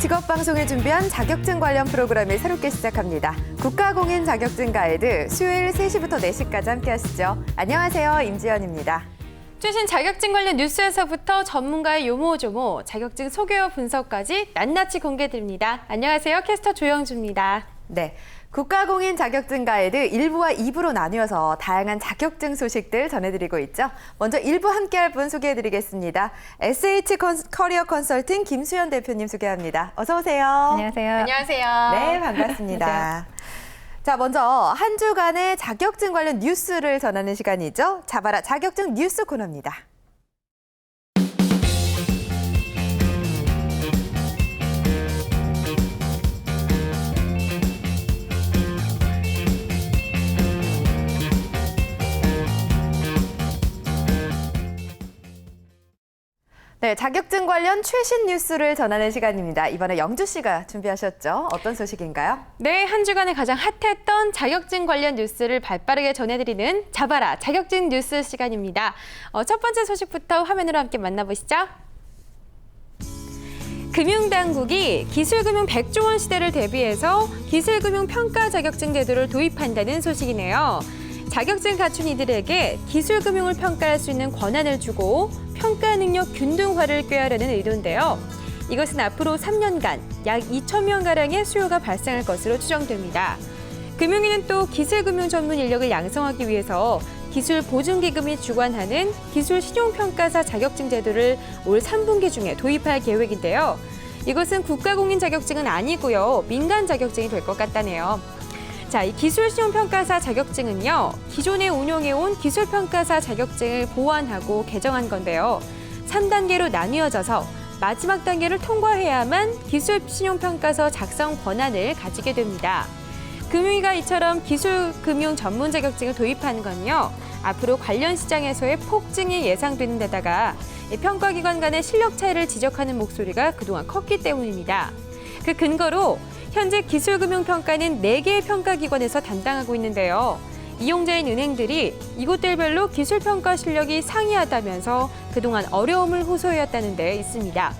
직업방송을 준비한 자격증 관련 프로그램을 새롭게 시작합니다. 국가공인 자격증 가이드 수요일 3시부터 4시까지 함께하시죠. 안녕하세요. 임지연입니다. 최신 자격증 관련 뉴스에서부터 전문가의 요모조모, 자격증 소개와 분석까지 낱낱이 공개드립니다. 안녕하세요. 캐스터 조영주입니다. 네, 국가공인 자격증 가이드 1부와 2부로 나뉘어서 다양한 자격증 소식들 전해드리고 있죠. 먼저 1부 함께할 분 소개해드리겠습니다. SH 커리어 컨설팅 김수연 대표님 소개합니다. 어서 오세요. 안녕하세요. 안녕하세요. 네, 반갑습니다. 자, 먼저 한 주간의 자격증 관련 뉴스를 전하는 시간이죠. 잡아라 자격증 뉴스 코너입니다. 네, 자격증 관련 최신 뉴스를 전하는 시간입니다. 이번에 영주 씨가 준비하셨죠? 어떤 소식인가요? 네, 한 주간에 가장 핫했던 자격증 관련 뉴스를 발빠르게 전해드리는 잡아라 자격증 뉴스 시간입니다. 첫 번째 소식부터 화면으로 함께 만나보시죠. 금융당국이 기술금융 100조 원 시대를 대비해서 기술금융 평가 자격증 제도를 도입한다는 소식이네요. 자격증 갖춘 이들에게 기술금융을 평가할 수 있는 권한을 주고 평가 능력 균등화를 꾀하려는 의도인데요. 이것은 앞으로 3년간 약 2,000명가량의 수요가 발생할 것으로 추정됩니다. 금융위는 또 기술금융 전문 인력을 양성하기 위해서 기술보증기금이 주관하는 기술신용평가사 자격증 제도를 올 3분기 중에 도입할 계획인데요. 이것은 국가공인 자격증은 아니고요. 민간 자격증이 될 것 같다네요. 자, 이 기술시험평가사 자격증은요, 기존에 운용해온 기술평가사 자격증을 보완하고 개정한 건데요. 3단계로 나뉘어져서 마지막 단계를 통과해야만 기술신용평가서 작성 권한을 가지게 됩니다. 금융위가 이처럼 기술금융 전문 자격증을 도입하는 건요, 앞으로 관련 시장에서의 폭증이 예상되는 데다가 평가기관 간의 실력 차이를 지적하는 목소리가 그동안 컸기 때문입니다. 그 근거로 현재 기술금융평가는 4개의 평가기관에서 담당하고 있는데요. 이용자인 은행들이 이곳들별로 기술평가 실력이 상이하다면서 그동안 어려움을 호소해왔다는 데 있습니다.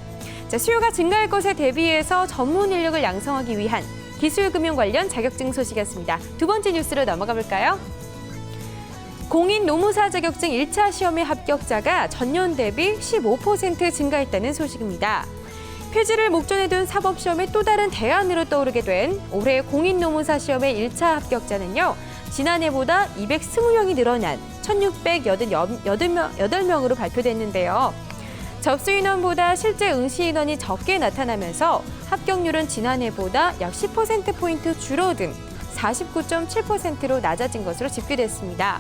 자, 수요가 증가할 것에 대비해서 전문 인력을 양성하기 위한 기술금융 관련 자격증 소식이었습니다. 두 번째 뉴스로 넘어가 볼까요? 공인 노무사 자격증 1차 시험의 합격자가 전년 대비 15% 증가했다는 소식입니다. 폐지를 목전에 둔 사법시험의 또 다른 대안으로 떠오르게 된 올해 공인노무사 시험의 1차 합격자는요. 지난해보다 220명이 늘어난 1,688명으로 발표됐는데요. 접수 인원보다 실제 응시 인원이 적게 나타나면서 합격률은 지난해보다 약 10%포인트 줄어든 49.7%로 낮아진 것으로 집계됐습니다.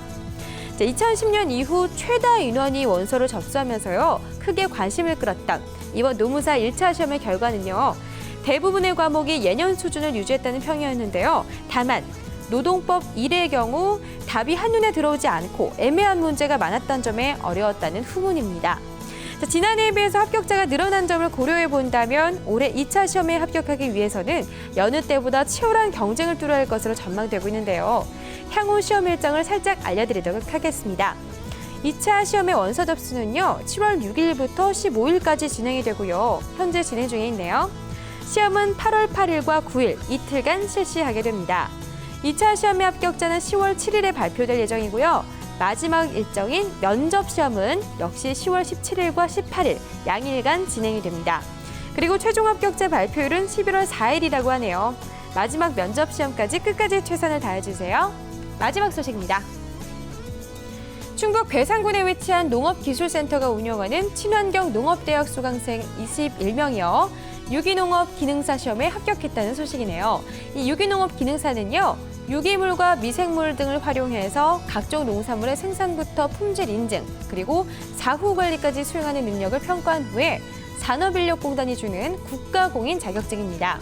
2010년 이후 최다 인원이 원서를 접수하면서요. 크게 관심을 끌었던 이번 노무사 1차 시험의 결과는요. 대부분의 과목이 예년 수준을 유지했다는 평이었는데요. 다만 노동법 1의 경우 답이 한눈에 들어오지 않고 애매한 문제가 많았던 점에 어려웠다는 후문입니다. 자, 지난해에 비해서 합격자가 늘어난 점을 고려해 본다면 올해 2차 시험에 합격하기 위해서는 여느 때보다 치열한 경쟁을 뚫어야 할 것으로 전망되고 있는데요. 향후 시험 일정을 살짝 알려드리도록 하겠습니다. 2차 시험의 원서 접수는요, 7월 6일부터 15일까지 진행이 되고요. 현재 진행 중에 있네요. 시험은 8월 8일과 9일 이틀간 실시하게 됩니다. 2차 시험의 합격자는 10월 7일에 발표될 예정이고요. 마지막 일정인 면접 시험은 역시 10월 17일과 18일 양일간 진행이 됩니다. 그리고 최종 합격자 발표일은 11월 4일이라고 하네요. 마지막 면접 시험까지 끝까지 최선을 다해주세요. 마지막 소식입니다. 충북 괴산군에 위치한 농업기술센터가 운영하는 친환경 농업대학 수강생 21명이요. 유기농업 기능사 시험에 합격했다는 소식이네요. 이 유기농업 기능사는요. 유기물과 미생물 등을 활용해서 각종 농산물의 생산부터 품질 인증, 그리고 사후 관리까지 수행하는 능력을 평가한 후에 산업인력공단이 주는 국가공인 자격증입니다.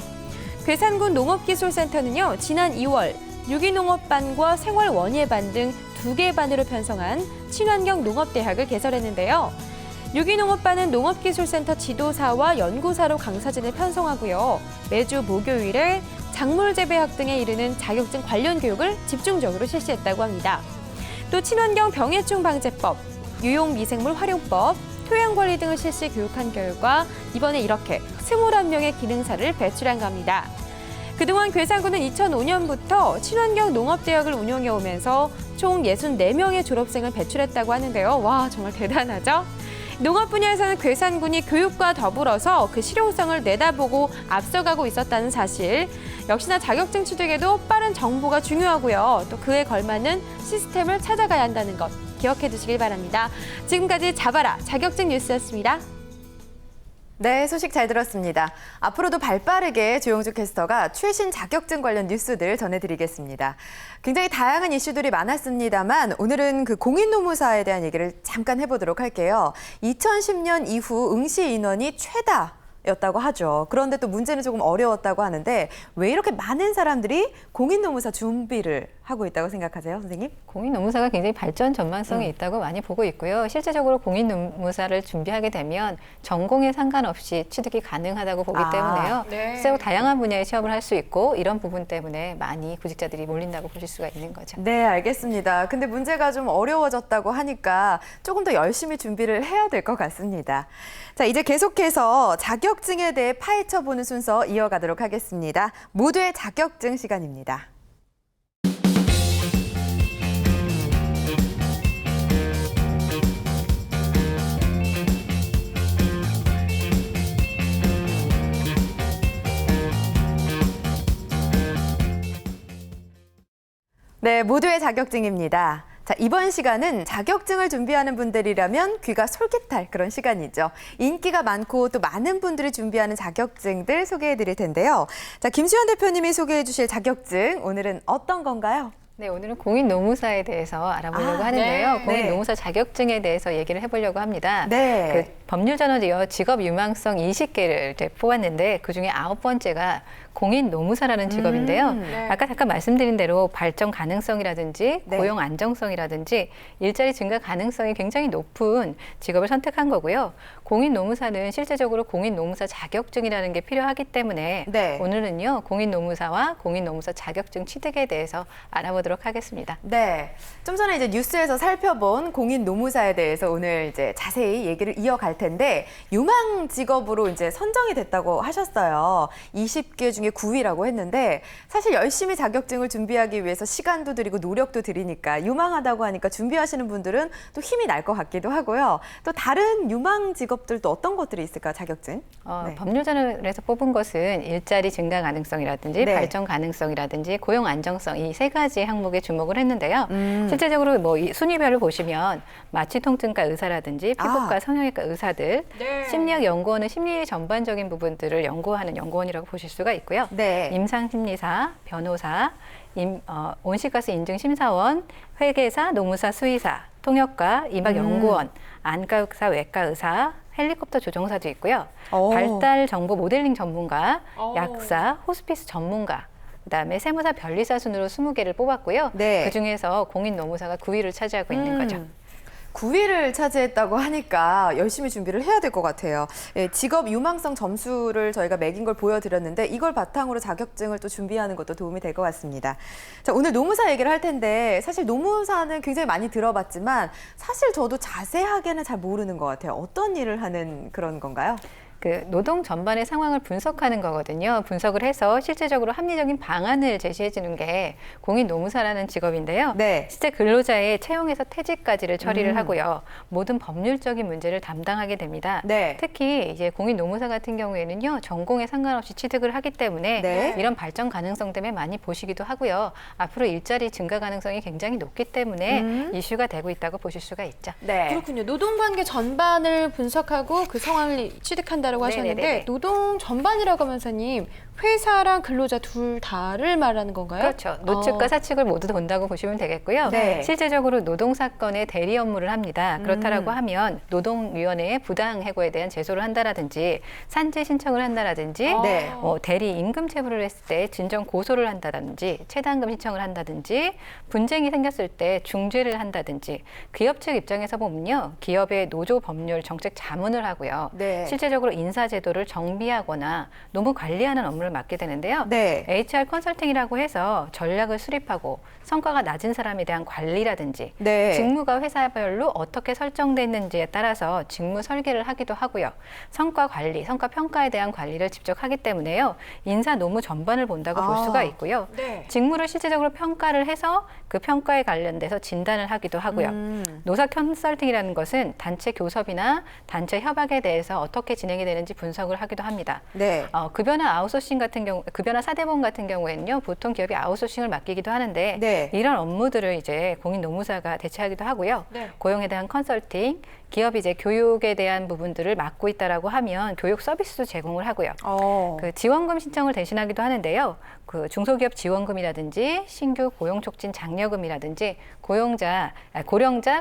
괴산군 농업기술센터는요. 지난 2월 유기농업반과 생활원예반 등 2개 반으로 편성한 친환경 농업대학을 개설했는데요. 유기농업반은 농업기술센터 지도사와 연구사로 강사진을 편성하고요. 매주 목요일에 작물재배학 등에 이르는 자격증 관련 교육을 집중적으로 실시했다고 합니다. 또 친환경 병해충 방제법, 유용 미생물 활용법, 토양 관리 등을 실시 교육한 결과 이번에 이렇게 21명의 기능사를 배출한 겁니다. 그동안 괴산군은 2005년부터 친환경 농업대학을 운영해 오면서 총 64명의 졸업생을 배출했다고 하는데요. 와, 정말 대단하죠? 농업 분야에서는 괴산군이 교육과 더불어서 그 실용성을 내다보고 앞서가고 있었다는 사실. 역시나 자격증 취득에도 빠른 정보가 중요하고요. 또 그에 걸맞는 시스템을 찾아가야 한다는 것 기억해 두시길 바랍니다. 지금까지 잡아라 자격증 뉴스였습니다. 네, 소식 잘 들었습니다. 앞으로도 발빠르게 조영주 캐스터가 최신 자격증 관련 뉴스들 전해드리겠습니다. 굉장히 다양한 이슈들이 많았습니다만 오늘은 그 공인노무사에 대한 얘기를 잠깐 해보도록 할게요. 2010년 이후 응시 인원이 최다였다고 하죠. 그런데 또 문제는 조금 어려웠다고 하는데 왜 이렇게 많은 사람들이 공인노무사 준비를 하고 있다고 생각하세요, 선생님? 공인노무사가 굉장히 발전 전망성이 있다고 많이 보고 있고요. 실제적으로 공인노무사를 준비하게 되면 전공에 상관없이 취득이 가능하다고 보기 때문에요. 네. 실제로 다양한 분야의 시험을 할 수 있고 이런 부분 때문에 많이 구직자들이 몰린다고 보실 수가 있는 거죠. 네, 알겠습니다. 근데 문제가 좀 어려워졌다고 하니까 조금 더 열심히 준비를 해야 될 것 같습니다. 자, 이제 계속해서 자격증에 대해 파헤쳐보는 순서 이어가도록 하겠습니다. 모두의 자격증 시간입니다. 네, 모두의 자격증입니다. 자, 이번 시간은 자격증을 준비하는 분들이라면 귀가 솔깃할 그런 시간이죠. 인기가 많고 또 많은 분들이 준비하는 자격증들 소개해 드릴 텐데요. 자, 김수현 대표님이 소개해 주실 자격증, 오늘은 어떤 건가요? 네, 오늘은 공인노무사에 대해서 알아보려고 하는데요. 네. 공인노무사 자격증에 대해서 얘기를 해보려고 합니다. 네. 그 법률전원이요, 직업 유망성 20개를 뽑았는데 그중에 9번째가 공인노무사라는 직업인데요. 네. 아까 잠깐 말씀드린 대로 발전 가능성이라든지 네. 고용 안정성이라든지 일자리 증가 가능성이 굉장히 높은 직업을 선택한 거고요. 공인노무사는 실제적으로 공인노무사 자격증이라는 게 필요하기 때문에 네. 오늘은요, 공인노무사와 공인노무사 자격증 취득에 대해서 알아보도록 하겠습니다. 네. 좀 전에 이제 뉴스에서 살펴본 공인노무사에 대해서 오늘 이제 자세히 얘기를 이어갈 텐데 유망 직업으로 이제 선정이 됐다고 하셨어요. 20개 중에 9위라고 했는데 사실 열심히 자격증을 준비하기 위해서 시간도 들이고 노력도 들이니까 유망하다고 하니까 준비하시는 분들은 또 힘이 날 것 같기도 하고요. 또 다른 유망 직업들도 어떤 것들이 있을까요, 자격증? 네. 법률전원에서 뽑은 것은 일자리 증가 가능성이라든지 네. 발전 가능성이라든지 고용 안정성 이 세 가지 항목에 주목을 했는데요. 실제적으로 뭐 이 순위별을 보시면 마취통증과 의사라든지 피부과 성형외과 의사들, 네. 심리학 연구원은 심리 전반적인 부분들을 연구하는 연구원이라고 보실 수가 있고요. 네. 임상심리사, 변호사, 온실가스 인증심사원, 회계사, 노무사, 수의사, 통역가, 이막연구원, 안과의사, 외과의사, 헬리콥터 조종사도 있고요. 오. 발달 정보 모델링 전문가, 오. 약사, 호스피스 전문가, 그다음에 세무사 변리사 순으로 20개를 뽑았고요. 네. 그중에서 공인노무사가 9위를 차지하고 있는 거죠. 9위를 차지했다고 하니까 열심히 준비를 해야 될 것 같아요. 예, 직업 유망성 점수를 저희가 매긴 걸 보여드렸는데 이걸 바탕으로 자격증을 또 준비하는 것도 도움이 될 것 같습니다. 자, 오늘 노무사 얘기를 할 텐데 사실 노무사는 굉장히 많이 들어봤지만 사실 저도 자세하게는 잘 모르는 것 같아요. 어떤 일을 하는 그런 건가요? 그 노동 전반의 상황을 분석하는 거거든요. 분석을 해서 실제적으로 합리적인 방안을 제시해 주는 게 공인노무사라는 직업인데요. 네. 실제 근로자의 채용에서 퇴직까지를 처리를 하고요. 모든 법률적인 문제를 담당하게 됩니다. 네. 특히 이제 공인노무사 같은 경우에는요. 전공에 상관없이 취득을 하기 때문에 네. 이런 발전 가능성 때문에 많이 보시기도 하고요. 앞으로 일자리 증가 가능성이 굉장히 높기 때문에 이슈가 되고 있다고 보실 수가 있죠. 네. 그렇군요. 노동관계 전반을 분석하고 그 상황을 취득한다라고 하셨는데 네네네. 노동 전반이라고 하면서님 회사랑 근로자 둘 다를 말하는 건가요? 그렇죠. 노측과 사측을 모두 본다고 보시면 되겠고요. 네. 실제적으로 노동사건의 대리 업무를 합니다. 그렇다라고 하면 노동위원회에 부당 해고에 대한 제소를 한다라든지 산재 신청을 한다라든지 네. 대리 임금 체불을 했을 때 진정 고소를 한다든지 체당금 신청을 한다든지 분쟁이 생겼을 때 중재를 한다든지 기업 측 입장에서 보면요. 기업의 노조 법률 정책 자문을 하고요. 네. 실제적으로 인사제도를 정비하거나 노무 관리하는 업무를 맡게 되는데요. 네. HR 컨설팅이라고 해서 전략을 수립하고 성과가 낮은 사람에 대한 관리라든지 네. 직무가 회사별로 어떻게 설정됐는지에 따라서 직무 설계를 하기도 하고요. 성과 관리, 성과 평가에 대한 관리를 직접 하기 때문에요. 인사 노무 전반을 본다고 볼 수가 있고요. 네. 직무를 실질적으로 평가를 해서 그 평가에 관련돼서 진단을 하기도 하고요. 노사 컨설팅이라는 것은 단체 교섭이나 단체 협약에 대해서 어떻게 진행이 되는지 분석을 하기도 합니다. 네. 급여나 아웃소싱 같은 경우, 급여나 사대보험 같은 경우에는요, 보통 기업이 아웃소싱을 맡기기도 하는데 네. 이런 업무들을 이제 공인노무사가 대체하기도 하고요. 네. 고용에 대한 컨설팅, 기업이 이제 교육에 대한 부분들을 맡고 있다라고 하면 교육 서비스도 제공을 하고요. 그 지원금 신청을 대신하기도 하는데요. 그 중소기업 지원금이라든지 신규 고용촉진 장려금이라든지 고령자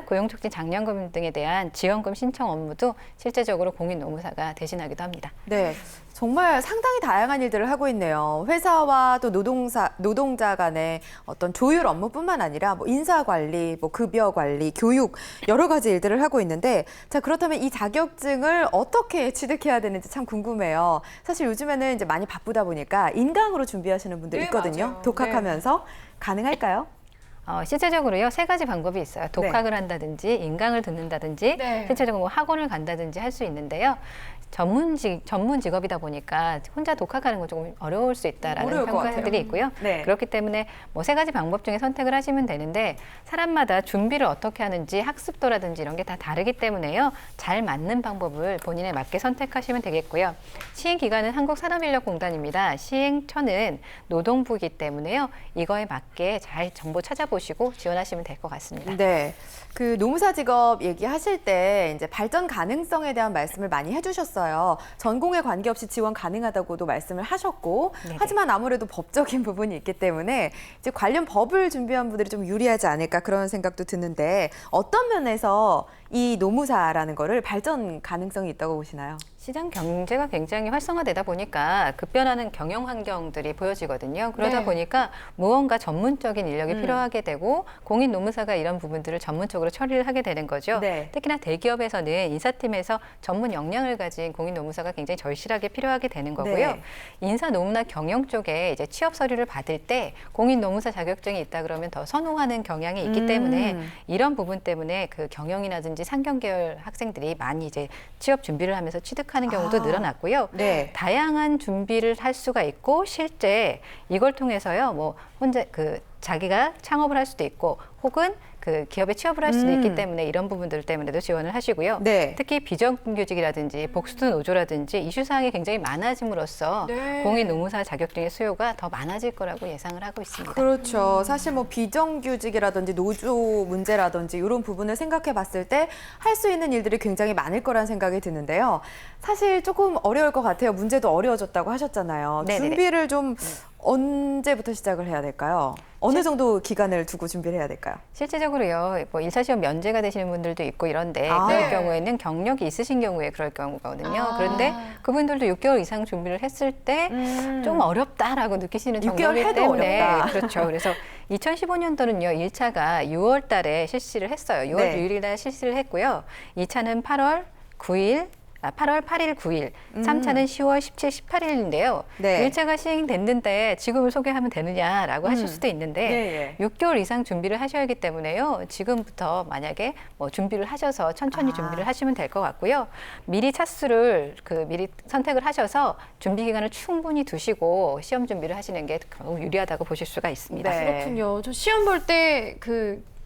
고용촉진 장려금 등에 대한 지원금 신청 업무도 실제적으로 공인노무사가 대신하기도 합니다. 네. 정말 상당히 다양한 일들을 하고 있네요. 회사와 또 노동자 간의 어떤 조율 업무뿐만 아니라 뭐 인사 관리, 뭐 급여 관리, 교육 여러 가지 일들을 하고 있는데 자, 그렇다면 이 자격증을 어떻게 취득해야 되는지 참 궁금해요. 사실 요즘에는 이제 많이 바쁘다 보니까 인강으로 준비하시는 분들 네, 있거든요. 맞아요. 독학하면서 가능할까요? 실제적으로요, 세 가지 방법이 있어요. 독학을 한다든지, 인강을 듣는다든지, 네. 실제적으로 뭐 학원을 간다든지 할 수 있는데요. 전문 직업이다 보니까 혼자 독학하는 건 조금 어려울 수 있다라는 어려울 것 평가들이 같아요. 있고요. 네. 그렇기 때문에 뭐 세 가지 방법 중에 선택을 하시면 되는데 사람마다 준비를 어떻게 하는지 학습도라든지 이런 게 다 다르기 때문에요. 잘 맞는 방법을 본인에 맞게 선택하시면 되겠고요. 시행 기관은 한국산업인력공단입니다. 시행처는 노동부이기 때문에요. 이거에 맞게 잘 정보 찾아보시고 지원하시면 될 것 같습니다. 네. 그 노무사 직업 얘기하실 때 이제 발전 가능성에 대한 말씀을 많이 해주셨어요. 전공에 관계없이 지원 가능하다고도 말씀을 하셨고, 네네. 하지만 아무래도 법적인 부분이 있기 때문에 이제 관련 법을 준비한 분들이 좀 유리하지 않을까 그런 생각도 드는데 어떤 면에서 이 노무사라는 거를 발전 가능성이 있다고 보시나요? 시장 경제가 굉장히 활성화되다 보니까 급변하는 경영 환경들이 보여지거든요. 그러다 네. 보니까 무언가 전문적인 인력이 필요하게 되고 공인 노무사가 이런 부분들을 전문적으로 처리를 하게 되는 거죠. 네. 특히나 대기업에서는 인사팀에서 전문 역량을 가진 공인 노무사가 굉장히 절실하게 필요하게 되는 거고요. 네. 인사 노무나 경영 쪽에 이제 취업 서류를 받을 때 공인 노무사 자격증이 있다 그러면 더 선호하는 경향이 있기 때문에 이런 부분 때문에 그 경영이라든지 상경 계열 학생들이 많이 이제 취업 준비를 하면서 취득하는 경우도 늘어났고요. 네. 다양한 준비를 할 수가 있고 실제 이걸 통해서요, 뭐 혼자 자기가 창업을 할 수도 있고 혹은 그 기업에 취업을 할 수도 있기 때문에 이런 부분들 때문에도 지원을 하시고요. 네. 특히 비정규직이라든지 복수두 노조라든지 이슈 사항이 굉장히 많아짐으로써 네. 공인 노무사 자격증의 수요가 더 많아질 거라고 예상을 하고 있습니다. 그렇죠. 사실 뭐 비정규직이라든지 노조 문제라든지 이런 부분을 생각해 봤을 때 할 수 있는 일들이 굉장히 많을 거란 생각이 드는데요. 사실 조금 어려울 것 같아요. 문제도 어려워졌다고 하셨잖아요. 네네네. 준비를 좀 언제부터 시작을 해야 될까요? 어느 정도 기간을 두고 준비를 해야 될까요? 실제적으로요, 뭐 1차 시험 면제가 되시는 분들도 있고 이런데 아. 그럴 네. 경우에는 경력이 있으신 경우에 그럴 경우거든요. 아. 그런데 그분들도 6개월 이상 준비를 했을 때 좀 어렵다라고 느끼시는 6개월 정도이기 해도 때문에 어렵다. 그렇죠. 그래서 2015년도는요, 1차가 6월 달에 실시를 했어요. 6월 네. 6일 날 실시를 했고요. 2차는 8월 8일, 9일, 3차는 10월 17, 18일인데요. 네. 1차가 시행됐는데 지금을 소개하면 되느냐라고 하실 수도 있는데 네, 6개월 이상 준비를 하셔야 하기 때문에요. 지금부터 만약에 뭐 준비를 하셔서 천천히 준비를 하시면 될 것 같고요. 미리 차수를 미리 선택을 하셔서 준비 기간을 충분히 두시고 시험 준비를 하시는 게 더욱 유리하다고 보실 수가 있습니다. 네. 그렇군요. 저 시험 볼 때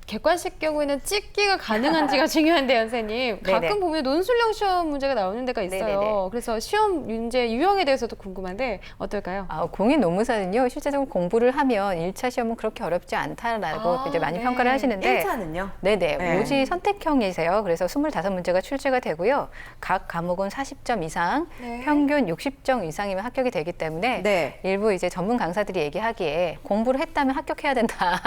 객관식 경우에는 찍기가 가능한지가 중요한데 선생님 가끔 네네. 보면 논술형 시험 문제가 나오는 데가 있어요. 네네네. 그래서 시험 문제 유형에 대해서도 궁금한데 어떨까요? 공인 노무사는요, 실제적으로 공부를 하면 1차 시험은 그렇게 어렵지 않다라고 이제 많이 네. 평가를 하시는데 1차는요? 네네. 네. 오지 선택형이세요. 그래서 25문제가 출제가 되고요. 각 과목은 40점 이상, 네. 평균 60점 이상이면 합격이 되기 때문에 네. 일부 이제 전문 강사들이 얘기하기에 공부를 했다면 합격해야 된다.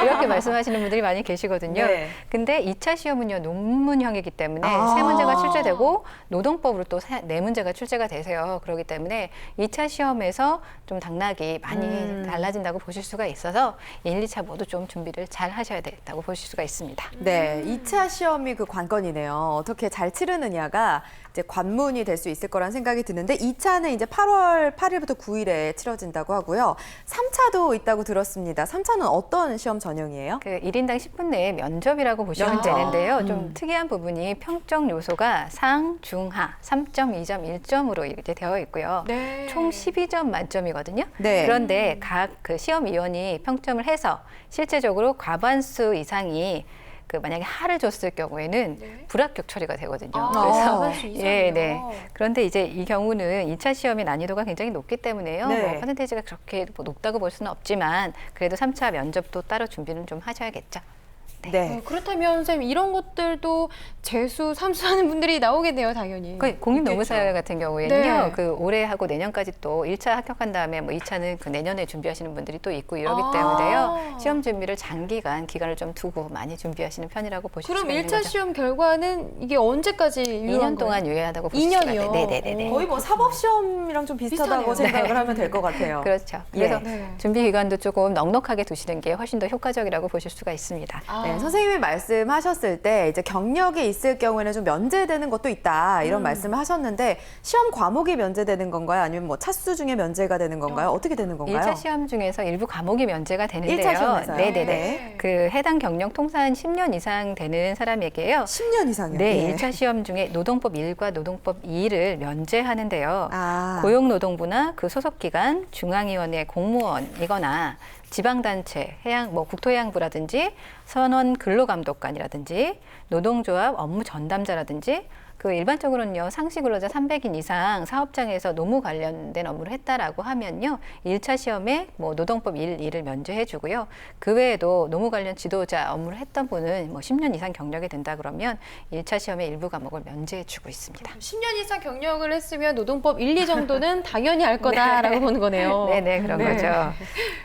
이렇게 말씀하시는 분들이 많이 계시거든요. 네. 근데 2차 시험은요, 논문형이기 때문에 아. 3문제가 출제되고 노동법으로 또 4문제가 출제가 되세요. 그렇기 때문에 2차 시험에서 좀 당락이 많이 달라진다고 보실 수가 있어서 1, 2차 모두 좀 준비를 잘 하셔야 된다고 보실 수가 있습니다. 네, 2차 시험이 그 관건이네요. 어떻게 잘 치르느냐가 이제 관문이 될 수 있을 거란 생각이 드는데 2차는 이제 8월 8일부터 9일에 치러진다고 하고요. 3차도 있다고 들었습니다. 3차는 어떤 시험 전형이에요? 그 1인당 10분 내에 면접이라고 보시면 면접. 되는데요. 좀 특이한 부분이 평점 요소가 상, 중, 하 3점, 2점, 1점으로 이렇게 되어 있고요. 네. 총 12점 만점이거든요. 네. 그런데 각 그 시험위원이 평점을 해서 실제적으로 과반수 이상이 그 만약에 하를 줬을 경우에는 네. 불합격 처리가 되거든요. 아, 그래서 과반수 이상이요? 예, 네. 그런데 이제 이 경우는 2차 시험의 난이도가 굉장히 높기 때문에요. 네. 뭐 퍼센테이지가 그렇게 뭐 높다고 볼 수는 없지만 그래도 3차 면접도 따로 준비는 좀 하셔야겠죠. 네. 그렇다면 선생님 이런 것들도 재수, 삼수하는 분들이 나오겠네요, 당연히. 그 공인노무사 같은 경우에는요, 네. 그 올해 하고 내년까지 또 1차 합격한 다음에 뭐 2차는 그 내년에 준비하시는 분들이 또 있고 이러기 아. 때문에요. 시험 준비를 장기간 기간을 좀 두고 많이 준비하시는 편이라고 보실 그럼 수가 있는 1차 거죠. 시험 결과는 이게 언제까지 유효한 2년 동안 거예요? 유예하다고 보실 수가 2년이요? 있어요. 네네네. 거의 뭐 사법시험이랑 좀 비슷하다고 비슷하네요. 생각을 하면 될 것 같아요. 그렇죠. 그래서 네. 준비 기간도 조금 넉넉하게 두시는 게 훨씬 더 효과적이라고 보실 수가 있습니다. 아. 네, 선생님이 말씀하셨을 때 이제 경력이 있을 경우에는 좀 면제되는 것도 있다 이런 말씀을 하셨는데 시험 과목이 면제되는 건가요? 아니면 뭐 차수 중에 면제가 되는 건가요? 어떻게 되는 건가요? 1차 시험 중에서 일부 과목이 면제가 되는데요. 1차 시험에서요? 네네네. 네. 그 해당 경력 통산 10년 이상 되는 사람에게요. 10년 이상이요? 네, 예. 1차 시험 중에 노동법 1과 노동법 2를 면제하는데요. 아. 고용노동부나 그 소속기관, 중앙위원회 공무원이거나 지방단체, 뭐 국토해양부라든지 선원 근로감독관이라든지 노동조합 업무 전담자라든지 그 일반적으로는요, 상시 근로자 300인 이상 사업장에서 노무 관련된 업무를 했다라고 하면요, 1차 시험에 뭐 노동법 1, 2를 면제해 주고요. 그 외에도 노무 관련 지도자 업무를 했던 분은 뭐 10년 이상 경력이 된다 그러면 1차 시험의 일부 과목을 면제해 주고 있습니다. 10년 이상 경력을 했으면 노동법 1, 2 정도는 당연히 알 거다라고 보는 거네요. 네네, 그런 거죠.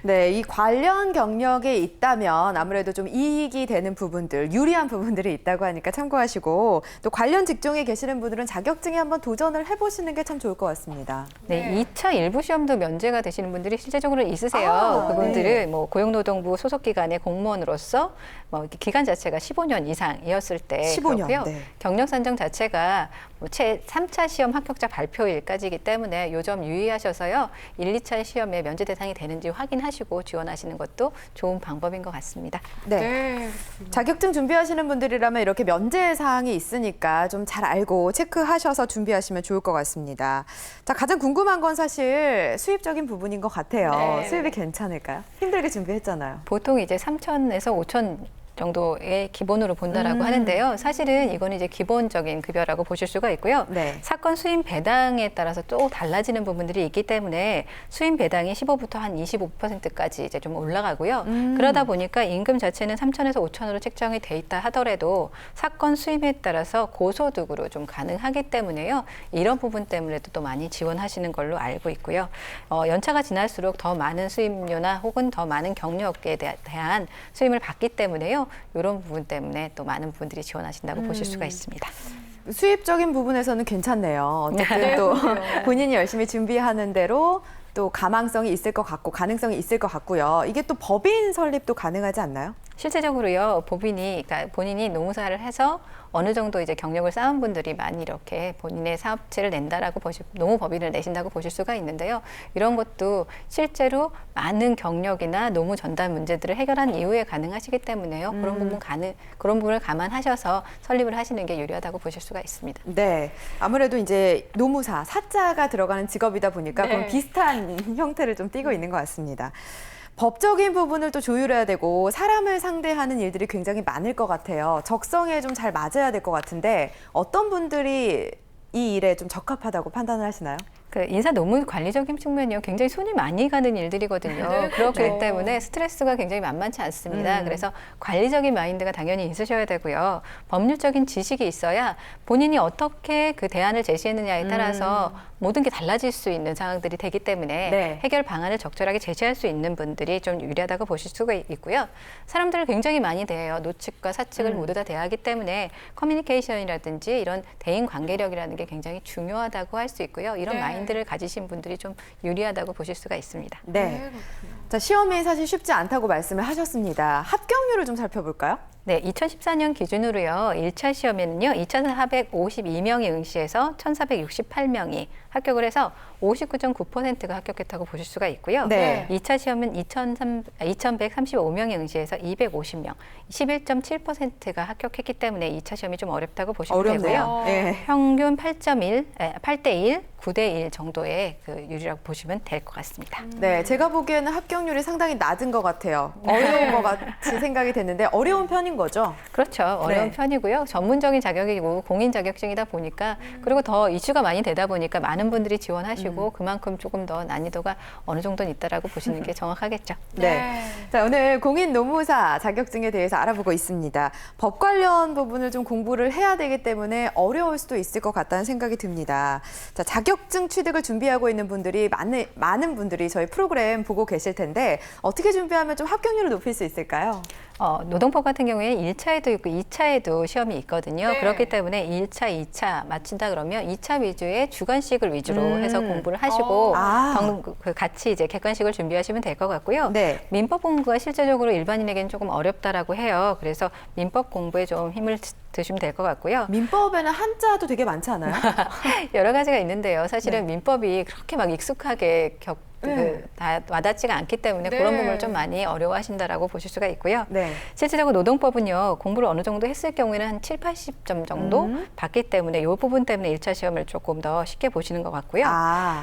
네, 이 관련 경력이 있다면 아무래도 좀 이익이 되는 부분들, 유리한 부분들이 있다고 하니까 참고하시고 또 관련 직종에 계시는 분들은 자격증에 한번 도전을 해보시는 게 참 좋을 것 같습니다. 네, 2차 일부 시험도 면제가 되시는 분들이 실제적으로 있으세요. 아, 그분들은 네. 뭐 고용노동부 소속기관의 공무원으로서 뭐 이렇게 기간 자체가 15년 이상이었을 때 15년, 그렇고요. 네. 경력 산정 자체가 뭐 3차 시험 합격자 발표일까지이기 때문에 요 점 유의하셔서요. 1, 2차 시험에 면제 대상이 되는지 확인하시고 지원하시는 것도 좋은 방법인 것 같습니다. 네. 네. 자격증 준비하시는 분들이라면 이렇게 면제 사항이 있으니까 좀 잘 알고 체크하셔서 준비하시면 좋을 것 같습니다. 자, 가장 궁금한 건 사실 수입적인 부분인 것 같아요. 네. 수입이 괜찮을까요? 힘들게 준비했잖아요. 보통 보통 이제 3천에서 5천 정도의 기본으로 본다라고 하는데요. 사실은 이건 이제 기본적인 급여라고 보실 수가 있고요. 네. 사건 수임 배당에 따라서 또 달라지는 부분들이 있기 때문에 수임 배당이 15부터 한 25%까지 이제 좀 올라가고요. 그러다 보니까 임금 자체는 3천에서 5천으로 책정이 돼 있다 하더라도 사건 수임에 따라서 고소득으로 좀 가능하기 때문에요. 이런 부분 때문에도 또 많이 지원하시는 걸로 알고 있고요. 연차가 지날수록 더 많은 수임료나 혹은 더 많은 경력에 대한 수임을 받기 때문에요. 이런 부분 때문에 또 많은 분들이 지원하신다고 보실 수가 있습니다. 수입적인 부분에서는 괜찮네요. 어쨌든 네, 또 그럼요. 본인이 열심히 준비하는 대로 또 가망성이 있을 것 같고 가능성이 있을 것 같고요. 이게 또 법인 설립도 가능하지 않나요? 실제적으로요, 그러니까 본인이 노무사를 해서 어느 정도 이제 경력을 쌓은 분들이 많이 이렇게 본인의 사업체를 낸다라고 노무법인을 내신다고 보실 수가 있는데요. 이런 것도 실제로 많은 경력이나 노무 전담 문제들을 해결한 이후에 가능하시기 때문에요. 그런 부분을 감안하셔서 설립을 하시는 게 유리하다고 보실 수가 있습니다. 네. 아무래도 이제 노무사, 사자가 들어가는 직업이다 보니까 네. 그런 비슷한 형태를 좀 띠고 있는 것 같습니다. 법적인 부분을 또 조율해야 되고 사람을 상대하는 일들이 굉장히 많을 것 같아요. 적성에 좀 잘 맞아야 될 것 같은데 어떤 분들이 이 일에 좀 적합하다고 판단을 하시나요? 그 인사 노무 관리적인 측면이요, 굉장히 손이 많이 가는 일들이거든요. 네, 그렇기 그렇죠. 때문에 스트레스가 굉장히 만만치 않습니다. 그래서 관리적인 마인드가 당연히 있으셔야 되고요. 법률적인 지식이 있어야 본인이 어떻게 그 대안을 제시했느냐에 따라서 모든 게 달라질 수 있는 상황들이 되기 때문에 네. 해결 방안을 적절하게 제시할 수 있는 분들이 좀 유리하다고 보실 수가 있고요. 사람들을 굉장히 많이 대해요. 노측과 사측을 모두 다 대하기 때문에 커뮤니케이션이라든지 이런 대인 관계력이라는 게 굉장히 중요하다고 할 수 있고요. 이런 네. 마인드를 가지신 분들이 좀 유리하다고 보실 수가 있습니다. 네. 자, 시험이 사실 쉽지 않다고 말씀을 하셨습니다. 합격률을 좀 살펴볼까요? 네, 2014년 기준으로요. 1차 시험에는요. 2,452명이 응시해서 1,468명이 합격을 해서 59.9%가 합격했다고 보실 수가 있고요. 네. 2차 시험은 2,135명이 응시해서 250명, 11.7%가 합격했기 때문에 2차 시험이 좀 어렵다고 보시면 되고요. 어렵네요. 네. 평균 8대 1, 9대 1 정도의 그 유리라고 보시면 될 것 같습니다. 네, 제가 보기에는 합격률이 상당히 낮은 것 같아요. 어려운 것 같이 생각이 됐는데 어려운 편인 거죠? 그렇죠. 어려운 네. 편이고요. 전문적인 자격이고 공인 자격증이다 보니까 그리고 더 이슈가 많이 되다 보니까 많은 분들이 지원하시고 그만큼 조금 더 난이도가 어느 정도는 있다라고 보시는 게 정확하겠죠. 네. 자, 오늘 공인 노무사 자격증에 대해서 알아보고 있습니다. 법 관련 부분을 좀 공부를 해야 되기 때문에 어려울 수도 있을 것 같다는 생각이 듭니다. 자, 자격증 취득을 준비하고 있는 분들이 많은 분들이 저희 프로그램 보고 계실 텐데 어떻게 준비하면 좀 합격률을 높일 수 있을까요? 노동법 같은 경우에는 1차에도 있고 2차에도 시험이 있거든요. 네. 그렇기 때문에 1차, 2차 마친다 그러면 2차 위주의 주관식을 위주로 해서 공부를 하시고 같이 이제 객관식을 준비하시면 될 것 같고요. 네. 민법 공부가 실제적으로 일반인에게는 조금 어렵다라고 해요. 그래서 민법 공부에 좀 힘을 드시면 될 것 같고요. 민법에는 한자도 되게 많지 않아요? 여러 가지가 있는데요. 사실은 민법이 그렇게 막 익숙하게 다 와닿지가 않기 때문에 네. 그런 부분을 좀 많이 어려워하신다라고 보실 수가 있고요. 네. 실질적으로 노동법은요, 공부를 어느 정도 했을 경우에는 한 7, 80점 정도 받기 때문에 이 부분 때문에 1차 시험을 조금 더 쉽게 보시는 것 같고요.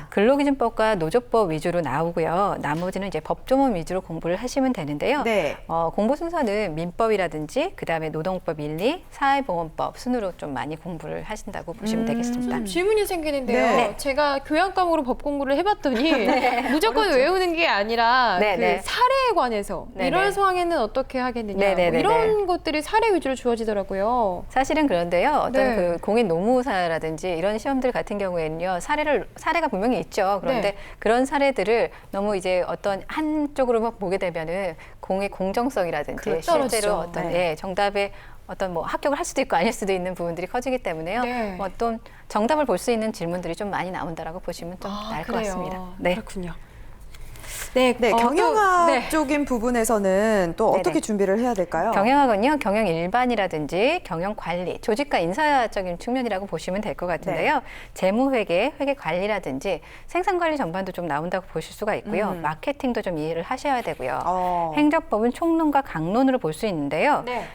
근로기준법과 노조법 위주로 나오고요. 나머지는 이제 법조문 위주로 공부를 하시면 되는데요. 네. 공부 순서는 민법이라든지 그다음에 노동법 1, 2, 사회보험법 순으로 좀 많이 공부를 하신다고 보시면 되겠습니다. 좀 질문이 생기는데요. 네. 제가 교양 과목으로 법 공부를 해봤더니 무조건 외우는 게 아니라 네, 그 네. 사례에 관해서 네, 이런 네. 상황에는 어떻게 하겠느냐 네, 네, 뭐 네, 이런 것들이 사례 위주로 주어지더라고요. 사실은 그런데요. 어떤 네. 그 공인 노무사라든지 이런 시험들 같은 경우에는요. 사례가 분명히 있죠. 그런데 네. 그런 사례들을 너무 이제 어떤 한쪽으로만 보게 되면은 공의 공정성이라든지 그렇죠. 실제로 떨어지죠. 어떤 네. 정답에 어떤 뭐 합격을 할 수도 있고 아닐 수도 있는 부분들이 커지기 때문에요. 네. 어떤 정답을 볼 수 있는 질문들이 좀 많이 나온다라고 보시면 좀 나을 것 그래요. 같습니다. 네. 그렇군요. 네, 네, 또, 경영학적인 부분에서는 또 어떻게 네네. 준비를 해야 될까요? 경영학은요, 경영 일반이라든지 경영 관리, 조직과 인사적인 측면이라고 보시면 될 것 같은데요. 재무회계, 회계 관리라든지 생산 관리 전반도 좀 나온다고 보실 수가 있고요. 마케팅도 좀 이해를 하셔야 되고요. 행정법은 총론과 강론으로 볼 수 있는데요. 네.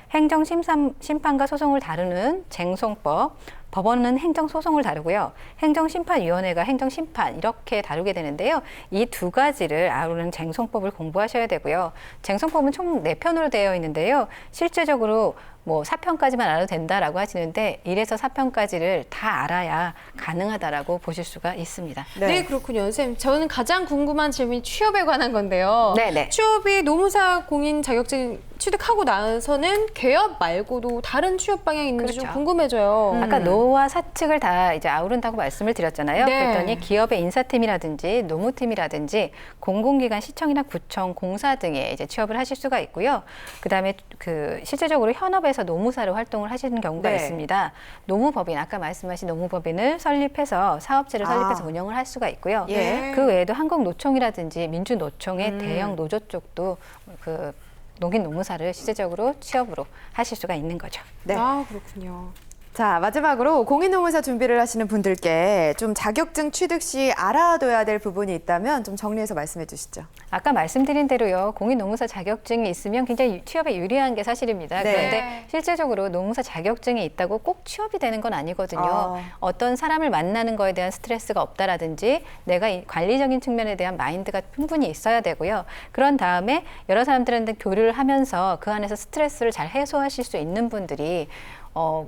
심판과 소송을 다루는 쟁송법, 법원은 행정소송을 다루고요. 행정심판위원회가 행정심판 이렇게 다루게 되는데요. 이 두 가지를 아우르는 쟁송법을 공부하셔야 되고요. 쟁송법은 총 4편으로 되어 있는데요. 실제적으로 뭐 4편까지만 알아도 된다라고 하시는데 1에서 4편까지를 다 알아야 가능하다라고 보실 수가 있습니다. 네, 그렇군요. 선생님, 저는 가장 궁금한 질문이 취업에 관한 건데요. 네네. 취업이 노무사 공인 자격증 취득하고 나서는 개업 말고도 다른 취업 방향이 있는지 좀 그렇죠. 궁금해져요. 아까 노와 사측을 다 이제 아우른다고 말씀을 드렸잖아요. 네. 그랬더니 기업의 인사팀이라든지 노무팀이라든지 공공기관, 시청이나 구청, 공사 등에 이제 취업을 하실 수가 있고요. 그다음에 그 실제적으로 현업에서 노무사로 활동을 하시는 경우가 네. 있습니다. 노무법인, 아까 말씀하신 노무법인을 설립해서 사업체를 설립해서 운영을 할 수가 있고요. 예. 그 외에도 한국노총이라든지 민주노총의 대형 노조 쪽도 그 농인 노무사를 실제적으로 취업으로 하실 수가 있는 거죠. 네. 아, 그렇군요. 자, 마지막으로 공인노무사 준비를 하시는 분들께 좀 자격증 취득 시 알아둬야 될 부분이 있다면 좀 정리해서 말씀해 주시죠. 아까 말씀드린 대로요. 공인 노무사 자격증이 있으면 굉장히 취업에 유리한 게 사실입니다. 네. 그런데 실제적으로 노무사 자격증이 있다고 꼭 취업이 되는 건 아니거든요. 어떤 사람을 만나는 거에 대한 스트레스가 없다라든지 내가 이 관리적인 측면에 대한 마인드가 충분히 있어야 되고요. 그런 다음에 여러 사람들한테 교류를 하면서 그 안에서 스트레스를 잘 해소하실 수 있는 분들이